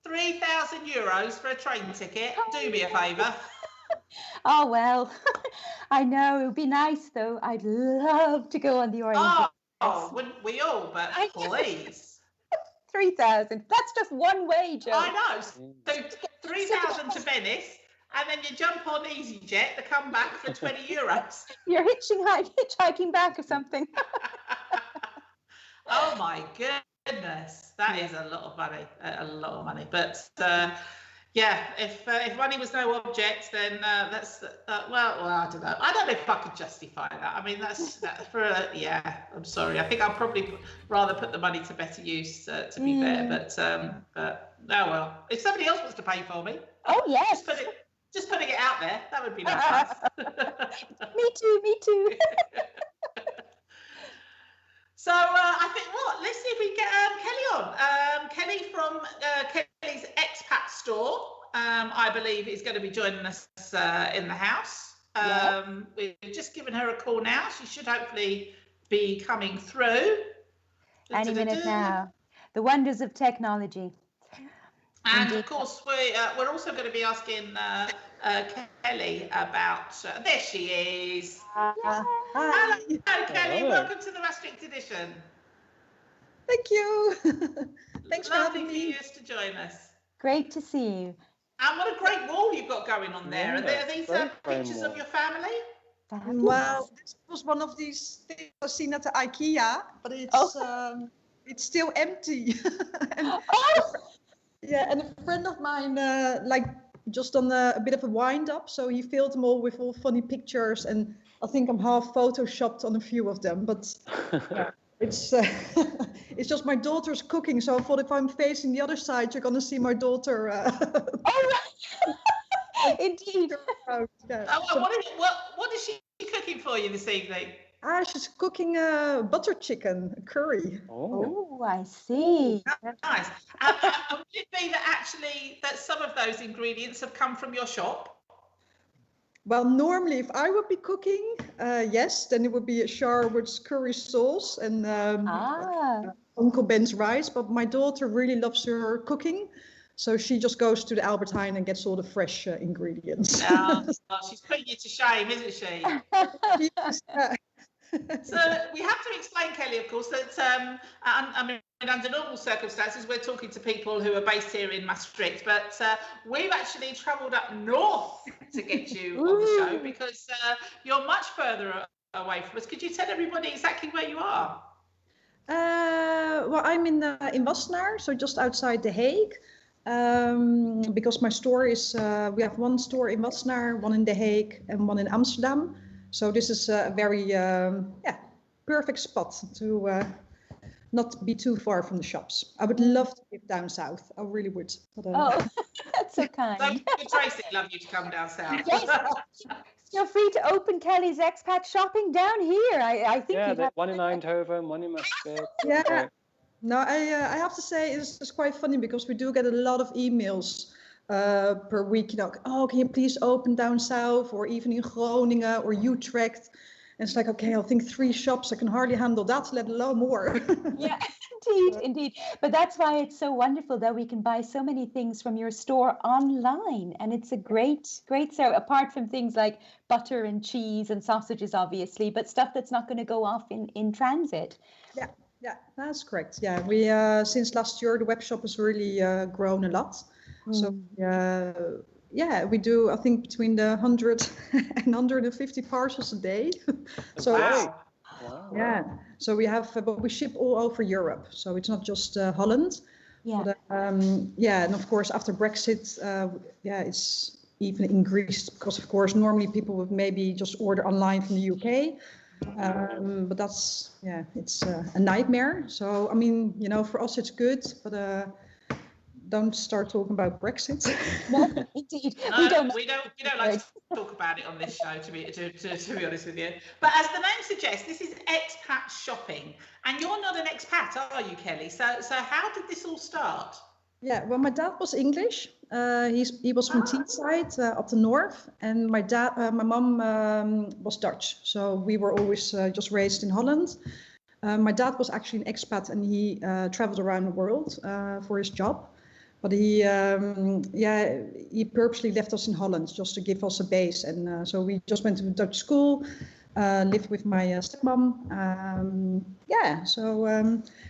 €3,000 for a train ticket. Do me a favour. Oh, well, I know. It would be nice, though. I'd love to go on the Orient. Oh, wouldn't we all? But please. 3,000. That's just one way, Joe. I know. So 3,000 to Venice, and then you jump on EasyJet to come back for €20. You're hitchhiking back or something. Oh my goodness, that is a lot of money. A lot of money. But yeah, if money was no object, then that's well, I don't know. I don't know if I could justify that. I mean, that's yeah. I'm sorry. I think I'll probably rather put the money to better use, to be fair. But oh well. If somebody else wants to pay for me, oh yes, just putting it out there. That would be nice. Me too. So I think let's see if we get Kelly on. Kelly from Kelly's expat store, I believe, is going to be joining us in the house. We've just given her a call now. She should hopefully be coming through. Any minute now. The wonders of technology. And of course, we're also going to be asking Kelly about. There she is. Hello, Kelly. Hello. Welcome to the Maastricht Edition. Thank you. Thanks for having Lovely me. for you to join us. Great to see you. And what a great wall you've got going on there. Yeah, Are these great pictures wall. of your family? Fabulous. Well, this was one of these things I've seen at the IKEA, but it's still empty. And yeah, and a friend of mine just done a bit of a wind up, so he filled them all with all funny pictures, and I think I'm half photoshopped on a few of them, but yeah, it's It's just my daughter's cooking, so I thought if I'm facing the other side, you're gonna see my daughter. Indeed. Yeah. What is she cooking for you this evening? She's cooking butter chicken curry. Oh, I see. Nice. And would it be that some of those ingredients have come from your shop? Well, normally if I would be cooking, yes, then it would be a Sharwood's curry sauce and Uncle Ben's rice. But my daughter really loves her cooking, so she just goes to the Albert Heijn and gets all the fresh ingredients. She's putting you to shame, isn't she? So we have to explain, Kelly, of course, that under normal circumstances, we're talking to people who are based here in Maastricht, but we've actually travelled up north to get you on the show because you're much further away from us. Could you tell everybody exactly where you are? Well, I'm in Wassenaar, so just outside The Hague. Because my store is, we have one store in Wassenaar, one in The Hague, and one in Amsterdam. So this is a very, perfect spot to not be too far from the shops. I would love to live down south. I really would. But, that's so kind. So would Tracey love you to come down south? Yes. Feel free to open Kelly's expat shopping down here. I think. Yeah, one in Eindhoven, one in Maastricht. Yeah. No, I have to say it's quite funny because we do get a lot of emails per week. You know, oh, can you please open down south, or even in Groningen or Utrecht? And it's like, okay, I think 3 shops. I can hardly handle that, let alone more. Yeah, indeed. But that's why it's so wonderful that we can buy so many things from your store online, and it's a great service. Apart from things like butter and cheese and sausages, obviously, but stuff that's not going to go off in transit. Yeah, that's correct. Yeah, we since last year the web shop has really grown a lot. So we do, I think, between the 100 and 150 parcels a day. So wow. Yeah, so we have, but we ship all over Europe. So it's not just Holland. Yeah. But, and of course after Brexit, it's even increased because of course normally people would maybe just order online from the UK. But that's, it's a nightmare. So, I mean, you know, for us it's good, but don't start talking about Brexit. No, indeed. No, we don't like to talk about it on this show, to be honest with you. But as the name suggests, this is expat shopping, and you're not an expat, are you, Kelly? So how did this all start? Yeah, well, my dad was English. He was from Teesside up the north, and my mum was Dutch. So we were always just raised in Holland. My dad was actually an expat, and he traveled around the world for his job. But he purposely left us in Holland just to give us a base. And so we just went to Dutch school, lived with my stepmom. So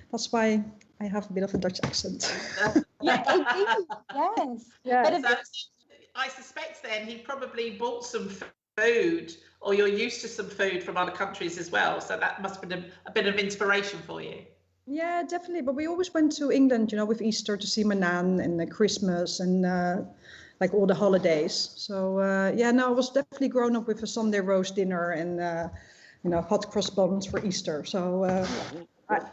that's why I have a bit of a Dutch accent. Yeah, indeed. Yes. Yeah. But So I suspect then he probably bought some food, or you're used to some food from other countries as well. So that must have been a bit of inspiration for you. Yeah, definitely. But we always went to England, you know, with Easter to see my nan, and Christmas, and like all the holidays. So I was definitely grown up with a Sunday roast dinner and hot cross buns for Easter. So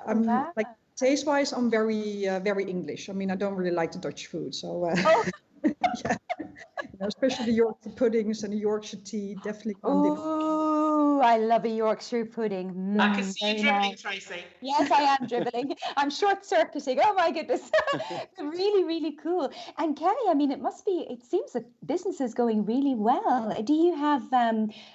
I'm like, taste-wise, I'm very very English. I mean, I don't really like the Dutch food. So especially the Yorkshire puddings and the Yorkshire tea, definitely. Oh, I love a Yorkshire pudding. I can see you dribbling, Tracey. Yes, I am dribbling. I'm short-circuiting. Oh my goodness. Really, really cool. And Kelly, I mean, it seems that business is going really well. Do you have,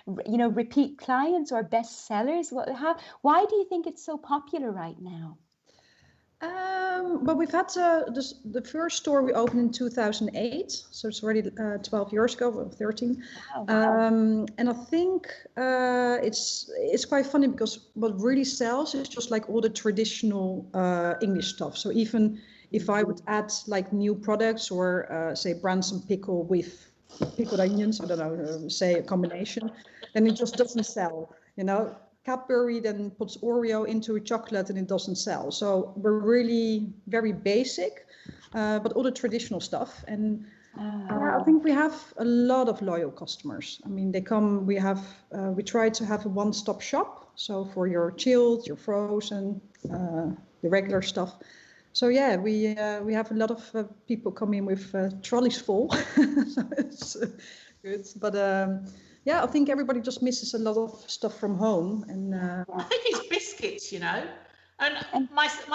repeat clients or best sellers? Why do you think it's so popular right now? Well, we've had the first store we opened in 2008, so it's already 12 years ago, or 13. Wow. And I think it's quite funny because what really sells is just like all the traditional English stuff. So even if I would add like new products or say Branston pickle with pickled onions, I don't know, say a combination, then it just doesn't sell, you know. Cadbury then puts Oreo into a chocolate and it doesn't sell. So we're really very basic, but all the traditional stuff. And I think we have a lot of loyal customers. I mean, they come, we try to have a one-stop shop. So for your chilled, your frozen, the regular stuff. So yeah, we have a lot of people come in with trolleys full. So it's good. But yeah, I think everybody just misses a lot of stuff from home. And I think it's biscuits, you know. And myself,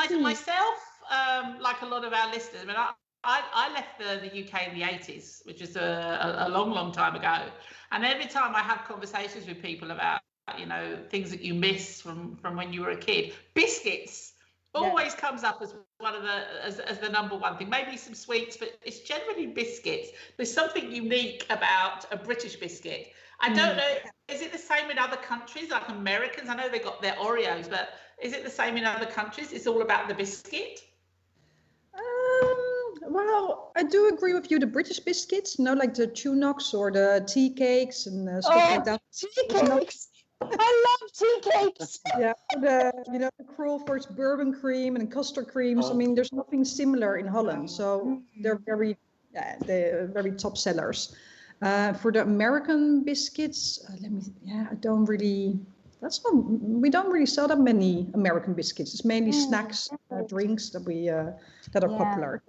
like a lot of our listeners, I mean, I left the UK in the 80s, which is a long time ago. And every time I have conversations with people about, you know, things that you miss from when you were a kid, biscuits always comes up as one of as the number one thing. Maybe some sweets, but it's generally biscuits. There's something unique about a British biscuit. I don't know, is it the same in other countries, like Americans? I know they got their Oreos, but is it the same in other countries? It's all about the biscuit? Well, I do agree with you. The British biscuits, you know, like the Tunnocks or the tea cakes and stuff like that. Tea cakes! I love tea cakes! Yeah, the Crullfords bourbon cream and custard creams. I mean, there's nothing similar in Holland, so they're very top sellers. For the American biscuits, I don't really. We don't really sell that many American biscuits. It's mainly snacks, drinks that that are popular.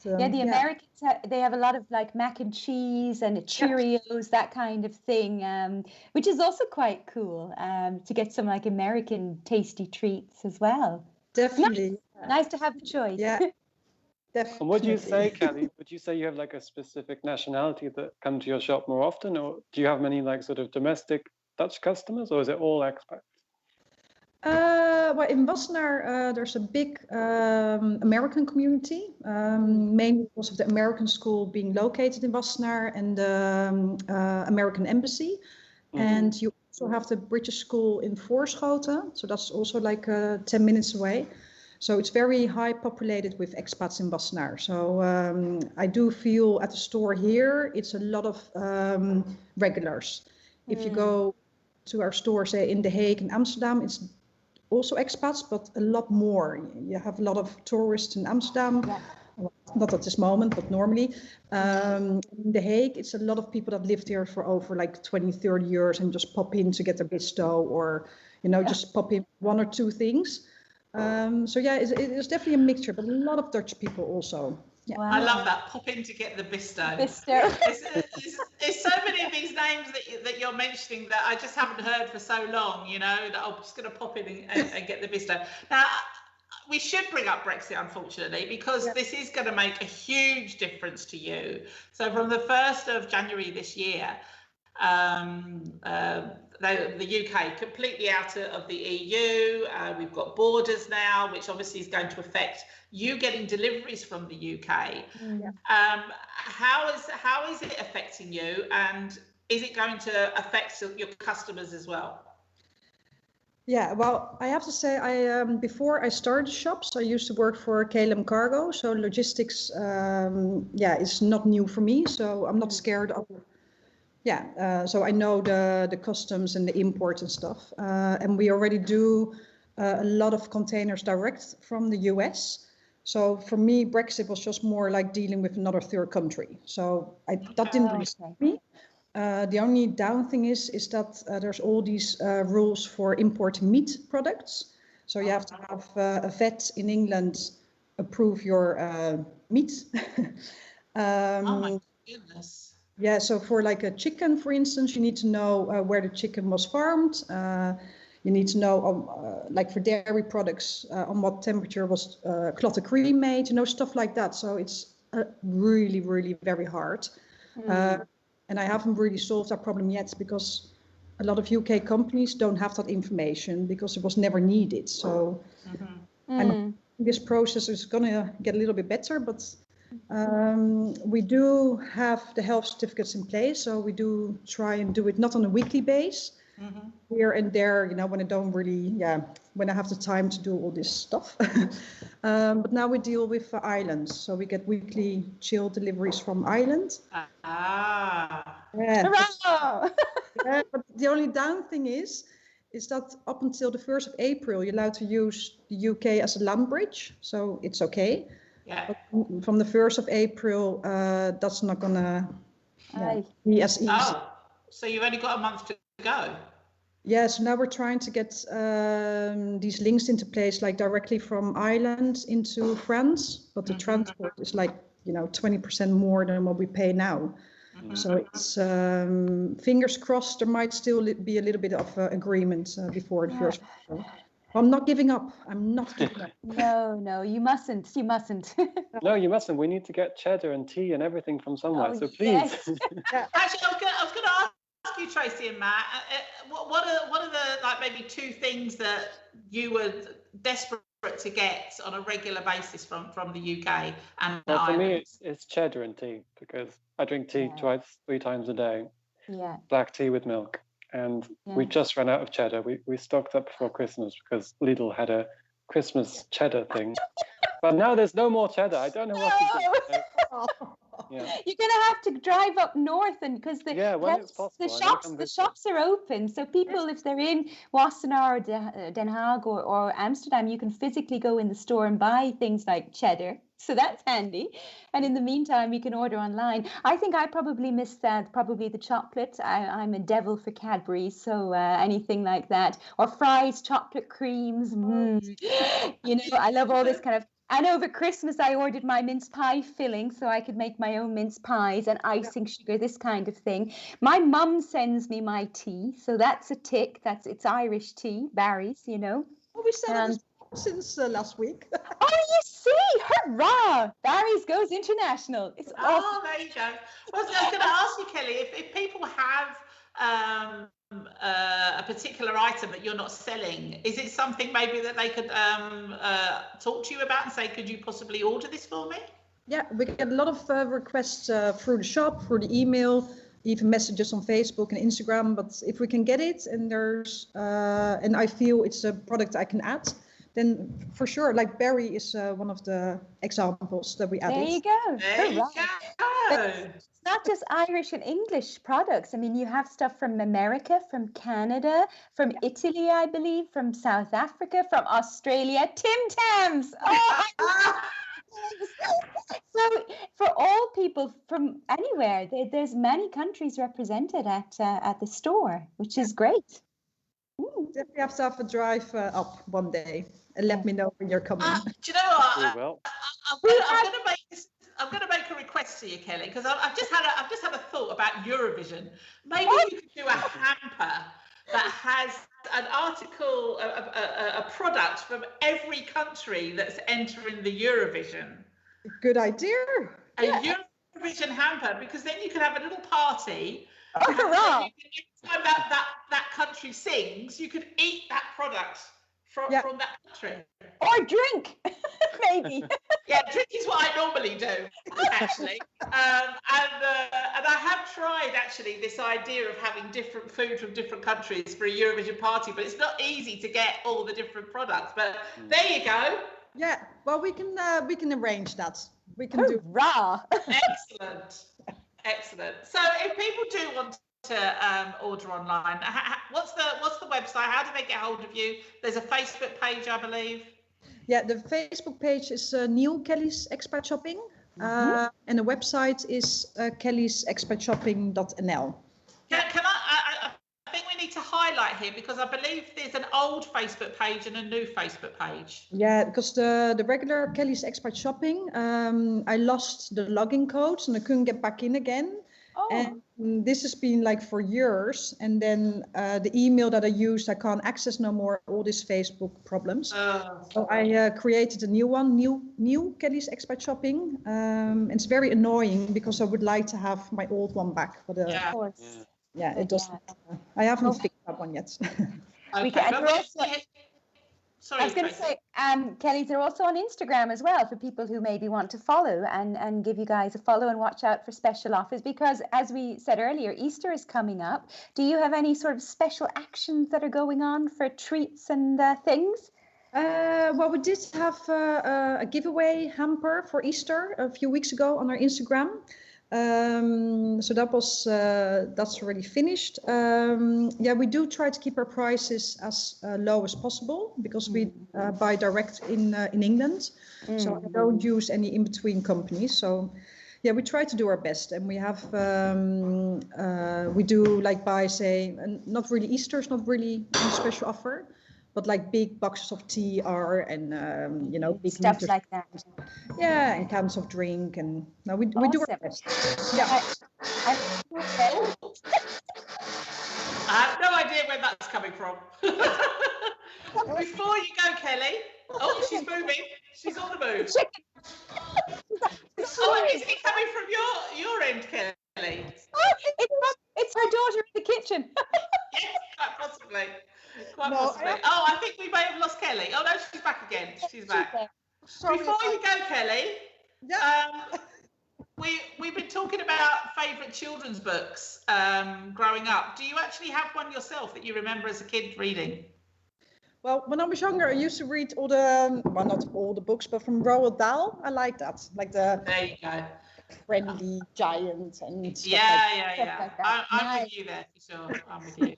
Yeah. The Americans, they have a lot of like mac and cheese and Cheerios, that kind of thing, which is also quite cool to get some like American tasty treats as well. Definitely. Nice to have the choice. Yeah. Definitely. And what do you say, Kelly? Would you say you have like a specific nationality that come to your shop more often, or do you have many like sort of domestic Dutch customers, or is it all expats? Well, in Wassenaar, there's a big American community, mainly because of the American school being located in Wassenaar and the American embassy. And you also have the British school in Voorschoten, so that's also like 10 minutes away. So it's very high populated with expats in Wassenaar. So I do feel at the store here, it's a lot of regulars. If you go to our store, say in The Hague and Amsterdam, it's also expats, but a lot more. You have a lot of tourists in Amsterdam, not at this moment, but normally. In The Hague, it's a lot of people that lived here for over like 20, 30 years and just pop in to get their bisto or, just pop in one or two things. So yeah, it's definitely a mixture, but a lot of Dutch people also. Yeah. Wow. I love that. Pop in to get the bisto. It's so many of these names that you're mentioning that I just haven't heard for so long, that I'm just going to pop in and get the bisto. Now, we should bring up Brexit, unfortunately, because this is going to make a huge difference to you. So from the 1st of January this year, the UK completely out of the EU. We've got borders now, which obviously is going to affect you getting deliveries from the UK. How is it affecting you, and is it going to affect your customers as well? Yeah, well, I have to say, before I started shops, I used to work for KLM Cargo, so logistics, is not new for me, so I'm not scared of. So I know the customs and the import and stuff, and we already do a lot of containers direct from the US. So for me, Brexit was just more like dealing with another third country. So that didn't really scare me. The only down thing is that there's all these rules for importing meat products. So you have to have a vet in England approve your meat. Oh my goodness. Yeah, so for like a chicken, for instance, you need to know where the chicken was farmed. You need to know, like for dairy products, on what temperature was clotted cream made, stuff like that. So it's really, really very hard. And I haven't really solved that problem yet because a lot of UK companies don't have that information because it was never needed. So and this process is going to get a little bit better, but we do have the health certificates in place, so we do try and do it not on a weekly basis, here and there, when I don't really, when I have the time to do all this stuff. But now we deal with Ireland, so we get weekly chill deliveries from Ireland. Yeah, but the only down thing is that up until the 1st of April, you're allowed to use the UK as a land bridge, so it's okay. Yeah. But from the 1st of April, that's not gonna be as easy. Oh, so you've only got a month to go. Yeah, so now we're trying to get these links into place, like directly from Ireland into France, but the transport is like, 20% more than what we pay now. So it's fingers crossed there might still be a little bit of agreement before the first. I'm not giving up. I'm not giving up. No, you mustn't. You mustn't. No, you mustn't. We need to get cheddar and tea and everything from somewhere. So please. Yes. Actually, I was going to ask you, Tracey and Matt, what are the maybe two things that you were desperate to get on a regular basis from the UK and Well, for Ireland? me, it's cheddar and tea, because I drink tea twice, 3 times a day. Yeah. Black tea with milk. And we just ran out of cheddar. We stocked up before Christmas because Lidl had a Christmas cheddar thing. But now there's no more cheddar. I don't know what to do. Yeah. You're gonna have to drive up north, and because the shops are open, so people, if they're in Wassenaar or Den Haag or Amsterdam, you can physically go in the store and buy things like cheddar. So that's handy. And in the meantime, you can order online. I think I probably missed that, probably the chocolate. I'm a devil for Cadbury, so anything like that. Or fries, chocolate creams. I love all this kind of. And over Christmas, I ordered my mince pie filling so I could make my own mince pies and icing sugar, this kind of thing. My mum sends me my tea, so that's a tick. It's Irish tea, Barry's, Well, we sent it since last week. Oh, you see, hurrah! Barry's goes international. It's awesome. There you go. Well, I was going to ask you, Kelly, if people have a particular item that you're not selling, is it something maybe that they could talk to you about and say, could you possibly order this for me? Yeah, we get a lot of requests through the shop, through the email, even messages on Facebook and Instagram. But if we can get it and there's and I feel it's a product I can add, then for sure, like Barry is one of the examples that we added. There you go. There you go. It's not just Irish and English products. I mean, you have stuff from America, from Canada, from Italy, I believe, from South Africa, from Australia. Tim Tams. Oh, so for all people from anywhere, there's many countries represented at the store, which is great. We have to have a drive up one day and let me know when you're coming. Do you know what? I'm going to make a request to you, Kelly, because I've just had a thought about Eurovision. Maybe you could do a hamper that has an article, a product from every country that's entering the Eurovision. Good idea. A Eurovision hamper, because then you can have a little party. Oh, hurrah! Every time that country sings, you could eat that product from that country. Or drink, maybe. Yeah, drink is what I normally do, actually. And I have tried, actually, this idea of having different food from different countries for a Eurovision party, but it's not easy to get all the different products. But there you go. Yeah, well, we can arrange that. We can do. Hurrah! Excellent. So if people do want to order online, what's the website? How do they get hold of you? There's a Facebook page, I believe. Yeah, the Facebook page is Neil Kelly's Expat Shopping, and the website is kellysexpatshopping.nl. Can I think we need to highlight here, because I believe there's an old Facebook page and a new Facebook page. Yeah, because the regular Kelly's Expat Shopping, I lost the login codes and I couldn't get back in again. Oh. And this has been like for years. And then the email that I used, I can't access no more, all these Facebook problems. So I created a new one, new Kelly's Expat Shopping. It's very annoying because I would like to have my old one back. For the, Of course. Yeah, it doesn't. I haven't fixed that one yet. Okay. I was going to say, Kelly, they're also on Instagram as well for people who maybe want to follow and give you guys a follow and watch out for special offers, because as we said earlier, Easter is coming up. Do you have any sort of special actions that are going on for treats and things? Well, we did have a giveaway hamper for Easter a few weeks ago on our Instagram. So that's already finished. Yeah, we do try to keep our prices as low as possible because we buy direct in England. So I don't use any in-between companies. So Yeah, we try to do our best, and we have we do like buy, say, not really Easter's not really a special offer, but like big boxes of tea are, and big Stuff liters. like that. Yeah, and cans of drink, and no, we do our best. Yeah. I have no idea where that's coming from. Before you go, Kelly. Oh, she's moving. She's on the move. Oh, is it coming from your end, Kelly? Oh, it's her daughter in the kitchen. Yes, quite possibly. Oh, I think we may have lost Kelly. Oh no, she's back again. She's back. Sorry, Before you go, Kelly. Yeah. We've been talking about favourite children's books growing up. Do you actually have one yourself that you remember as a kid reading? Well, when I was younger, I used to read all the, well, not all the books, but from Roald Dahl. I like that, like the. There you go. Friendly giant and stuff Yeah. like that. I'm with you there for sure. I'm with you.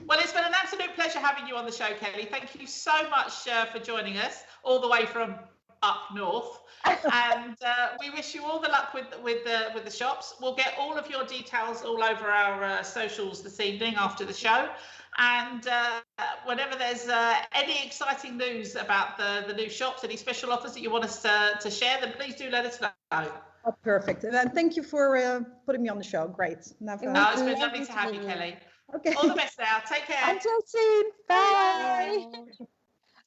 Well, it's been an absolute pleasure having you on the show, Kelly. Thank you so much for joining us all the way from up north, and we wish you all the luck with the shops. We'll get all of your details all over our socials this evening after the show. And whenever there's any exciting news about the new shops, any special offers that you want us to share, then please do let us know. Oh, perfect. And thank you for putting me on the show. Great. It's been lovely to have you, Kelly. Okay. All the best now. Take care. Until soon. Bye.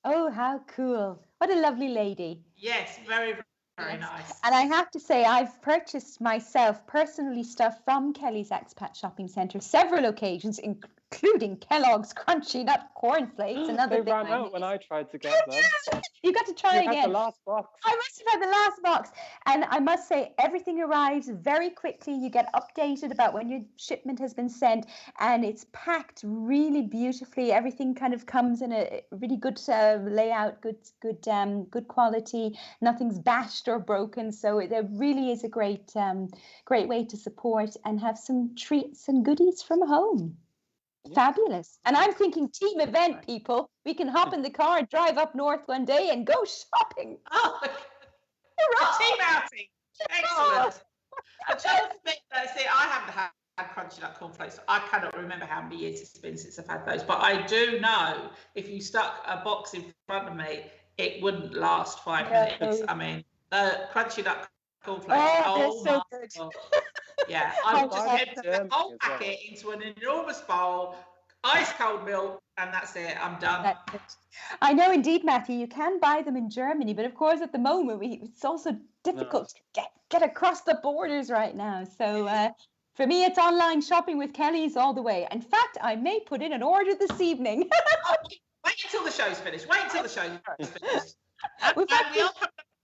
Oh, how cool. What a lovely lady. Yes, very, very nice. And I have to say, I've purchased myself personally stuff from Kelly's Expat Shopping Centre several occasions, including Kellogg's Crunchy Nut Cornflakes. Another They ran out when I tried to get them. You got to try You again. had the last box. I must have had the last box. And I must say, everything arrives very quickly. You get updated about when your shipment has been sent, and it's packed really beautifully. Everything kind of comes in a really good layout, good quality. Nothing's bashed or broken. So it really is a great way to support and have some treats and goodies from home. Fabulous. And I'm thinking team event, people. We can hop in the car, drive up north one day and go shopping. Oh, team outing. Excellent. See, I haven't had Crunchy Nut Cornflakes. I cannot remember how many years it's been since I've had those. But I do know if you stuck a box in front of me, it wouldn't last 5 minutes. I mean, the Crunchy Nut Cornflakes. Oh, they're so good. God. Yeah, I would just empty the whole packet into an enormous bowl, ice cold milk, and that's it. I'm done. I know, indeed, Matthew. You can buy them in Germany, but of course, at the moment, it's also difficult to get across the borders right now. So for me, it's online shopping with Kelly's all the way. In fact, I may put in an order this evening. Wait until the show's finished. We are coming to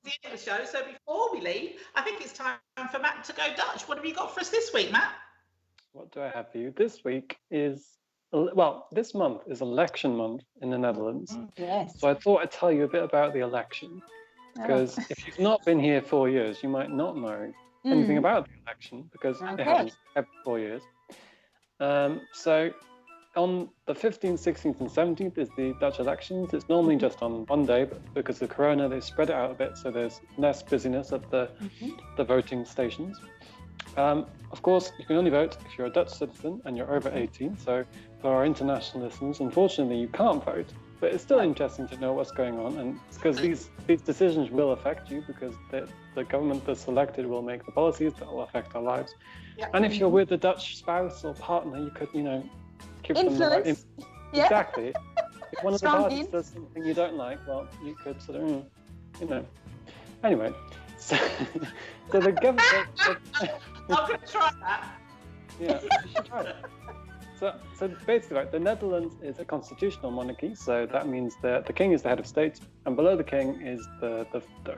the end of the show, so before we leave, I think it's time for Matt to go Dutch. What have you got for us this week, Matt? What do I have for you? This week is, this month is election month in the Netherlands. Yes. So I thought I'd tell you a bit about the election, because if you've not been here 4 years, you might not know anything about the election, because it happens every 4 years. So on the 15th, 16th and 17th is the Dutch elections. It's normally just on one day, but because of Corona, they spread it out a bit, so there's less busyness at the voting stations. Of course, you can only vote if you're a Dutch citizen and you're over 18. So for our international listeners, unfortunately, you can't vote. But it's still interesting to know what's going on, and because these decisions will affect you, because the government that's elected will make the policies that will affect our lives. Yeah. And if you're with a Dutch spouse or partner, you could, give them the right exactly. If one of the parties does something you don't like, well, you could sort of, Anyway, so the government. I'm going to try that. Yeah, you should try that. So basically, the Netherlands is a constitutional monarchy, so that means that the king is the head of state, and below the king is the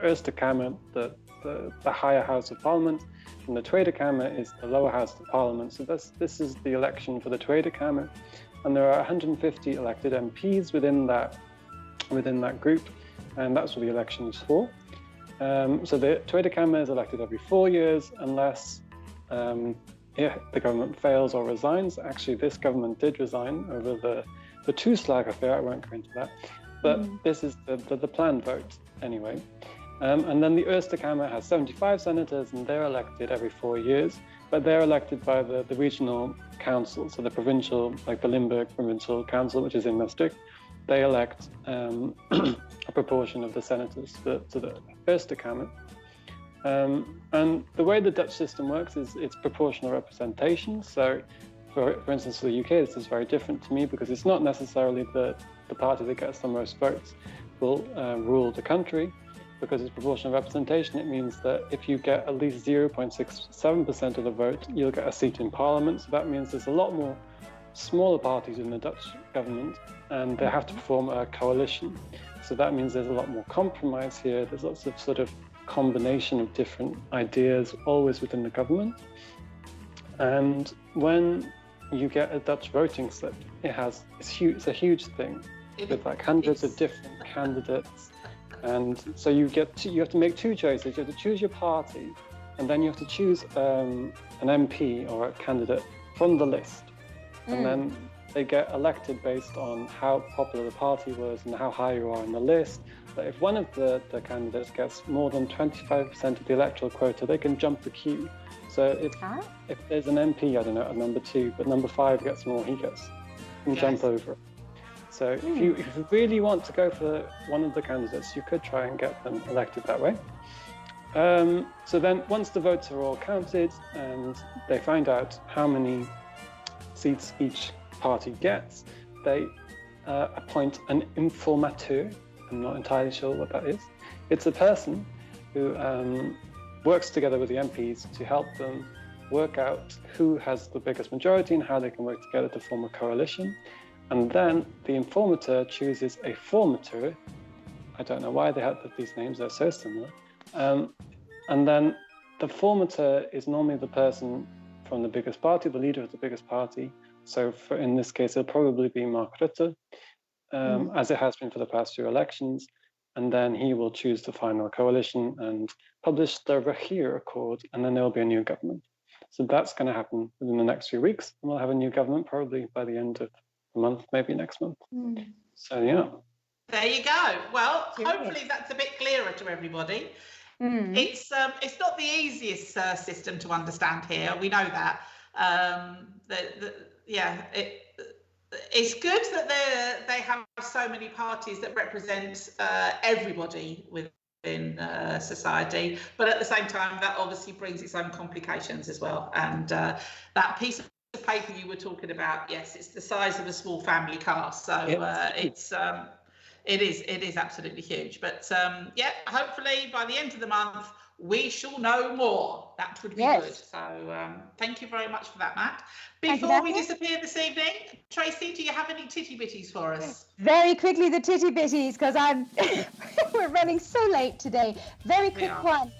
Eerste Kamer, the higher house of parliament, and the Tweede Kamer is the lower house of parliament. So this is the election for the Tweede Kamer, and there are 150 elected MPs within that group, and that's what the election is for. So the Tweede Kamer is elected every 4 years, unless the government fails or resigns. Actually, this government did resign over the Toeslag affair. I won't go into that, but this is the planned vote anyway. And then the Eerste Kamer has 75 senators, and they're elected every 4 years, but they're elected by the regional council, so the provincial, like the Limburg Provincial Council, which is in Maastricht. They elect a proportion of the senators to the Eerste Kamer. And the way the Dutch system works is it's proportional representation. So, for instance, for the UK, this is very different to me because it's not necessarily the party that gets the most votes will rule the country. Because it's proportional representation, it means that if you get at least 0.67% of the vote, you'll get a seat in parliament. So that means there's a lot more smaller parties in the Dutch government, and they have to form a coalition. So that means there's a lot more compromise here. There's lots of sort of combination of different ideas always within the government. And when you get a Dutch voting slip, it's a huge thing with like hundreds of different candidates. And so you have to make two choices. You have to choose your party, and then you have to choose an MP or a candidate from the list. And then they get elected based on how popular the party was and how high you are on the list. But if one of the candidates gets more than 25% of the electoral quota, they can jump the queue. So if there's an MP, I don't know, at number 2, but number 5 gets more, he can jump over it. So if you really want to go for one of the candidates, you could try and get them elected that way. So then once the votes are all counted and they find out how many seats each party gets, they appoint an informateur. I'm not entirely sure what that is. It's a person who works together with the MPs to help them work out who has the biggest majority and how they can work together to form a coalition. And then the informateur chooses a formateur. I don't know why they have these names, they're so similar. And then the formateur is normally the person from the biggest party, the leader of the biggest party. So in this case, it'll probably be Mark Rutte, as it has been for the past few elections. And then he will choose the final coalition and publish the Regeerakkoord, and then there'll be a new government. So that's going to happen within the next few weeks. And we'll have a new government probably by the end of month, maybe next month. So yeah. There you go. Well, hopefully that's a bit clearer to everybody. It's not the easiest system to understand here. We know that. It's good that they have so many parties that represent everybody within society, but at the same time, that obviously brings its own complications as well. And that piece of paper you were talking about, yes, it's the size of a small family car, so it is absolutely huge. But hopefully by the end of the month we shall know more. That would be good. So thank you very much for that, Matt. Before we disappear this evening, Tracey, do you have any titty bitties for us? Very quickly, the titty bitties, because we're running so late today. Very quick one.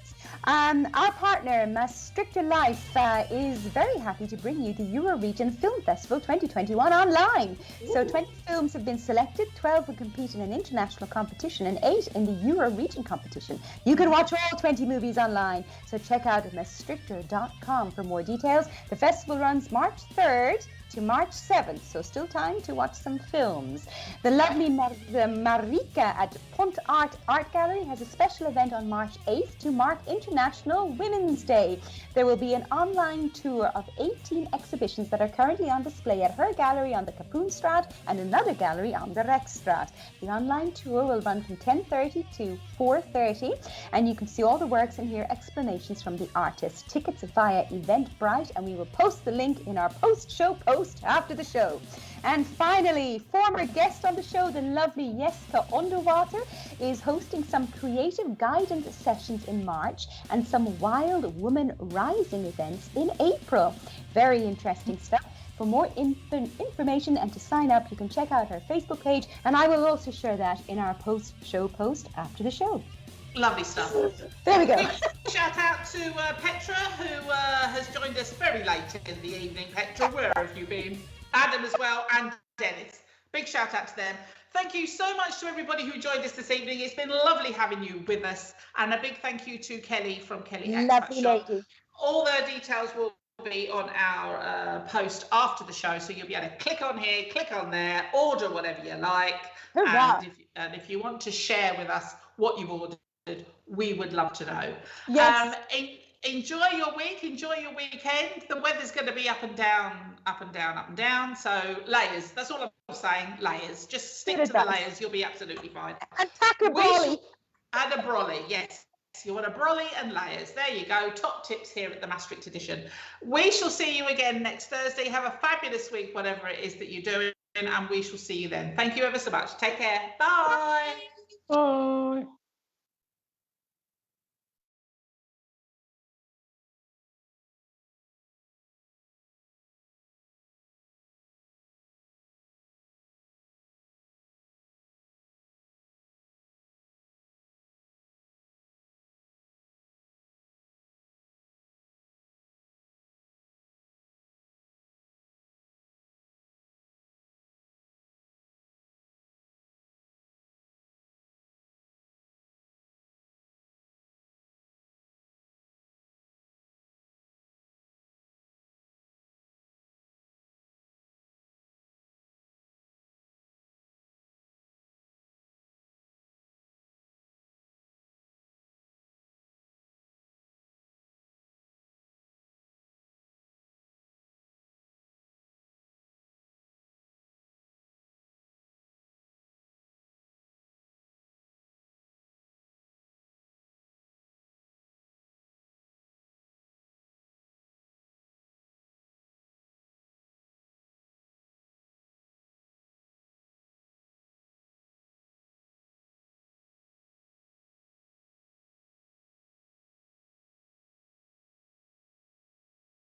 Our partner, Maastricht Life, is very happy to bring you the Euregion Film Festival 2021 online. So 20 films have been selected, 12 will compete in an international competition and 8 in the Euregion competition. You can watch all 20 movies online, so check out maastrichter.com for more details. The festival runs March 3rd to March 7th, so still time to watch some films. The lovely Marika at Pont Art Gallery has a special event on March 8th to mark International Women's Day. There will be an online tour of 18 exhibitions that are currently on display at her gallery on the Kapoenstraat and another gallery on the Rekstraat. The online tour will run from 10:30 to 4:30, and you can see all the works and hear explanations from the artists. Tickets via Eventbrite, and we will post the link in our post-show post after the show. And finally, former guest on the show, the lovely Jeske Onderwater, is hosting some creative guidance sessions in March and some Wild Woman Rising events in April. Very interesting stuff. For more information and to sign up, you can check out her Facebook page, and I will also share that in our post-show post after the show. Lovely stuff. There we go. Shout out to Petra, who has joined us very late in the evening. Petra, where have you been? Adam as well, and Dennis. Big shout out to them. Thank you so much to everybody who joined us this evening. It's been lovely having you with us, and a big thank you to Kelly from Kelly Expat Lovely Shop. lady. All the details will be on our post after the show, so you'll be able to click on here, click on there, order whatever you like. Hurrah. And if you want to share with us what you've ordered, we would love to know. Yes. Enjoy your week, enjoy your weekend. The weather's going to be up and down, up and down, up and down. So layers, that's all I'm saying, layers. Just stick to the layers, you'll be absolutely fine. And pack a brolly. And a brolly, yes. You want a brolly and layers. There you go. Top tips here at the Maastricht Edition. We shall see you again next Thursday. Have a fabulous week, whatever it is that you're doing, and we shall see you then. Thank you ever so much. Take care. Bye. Bye.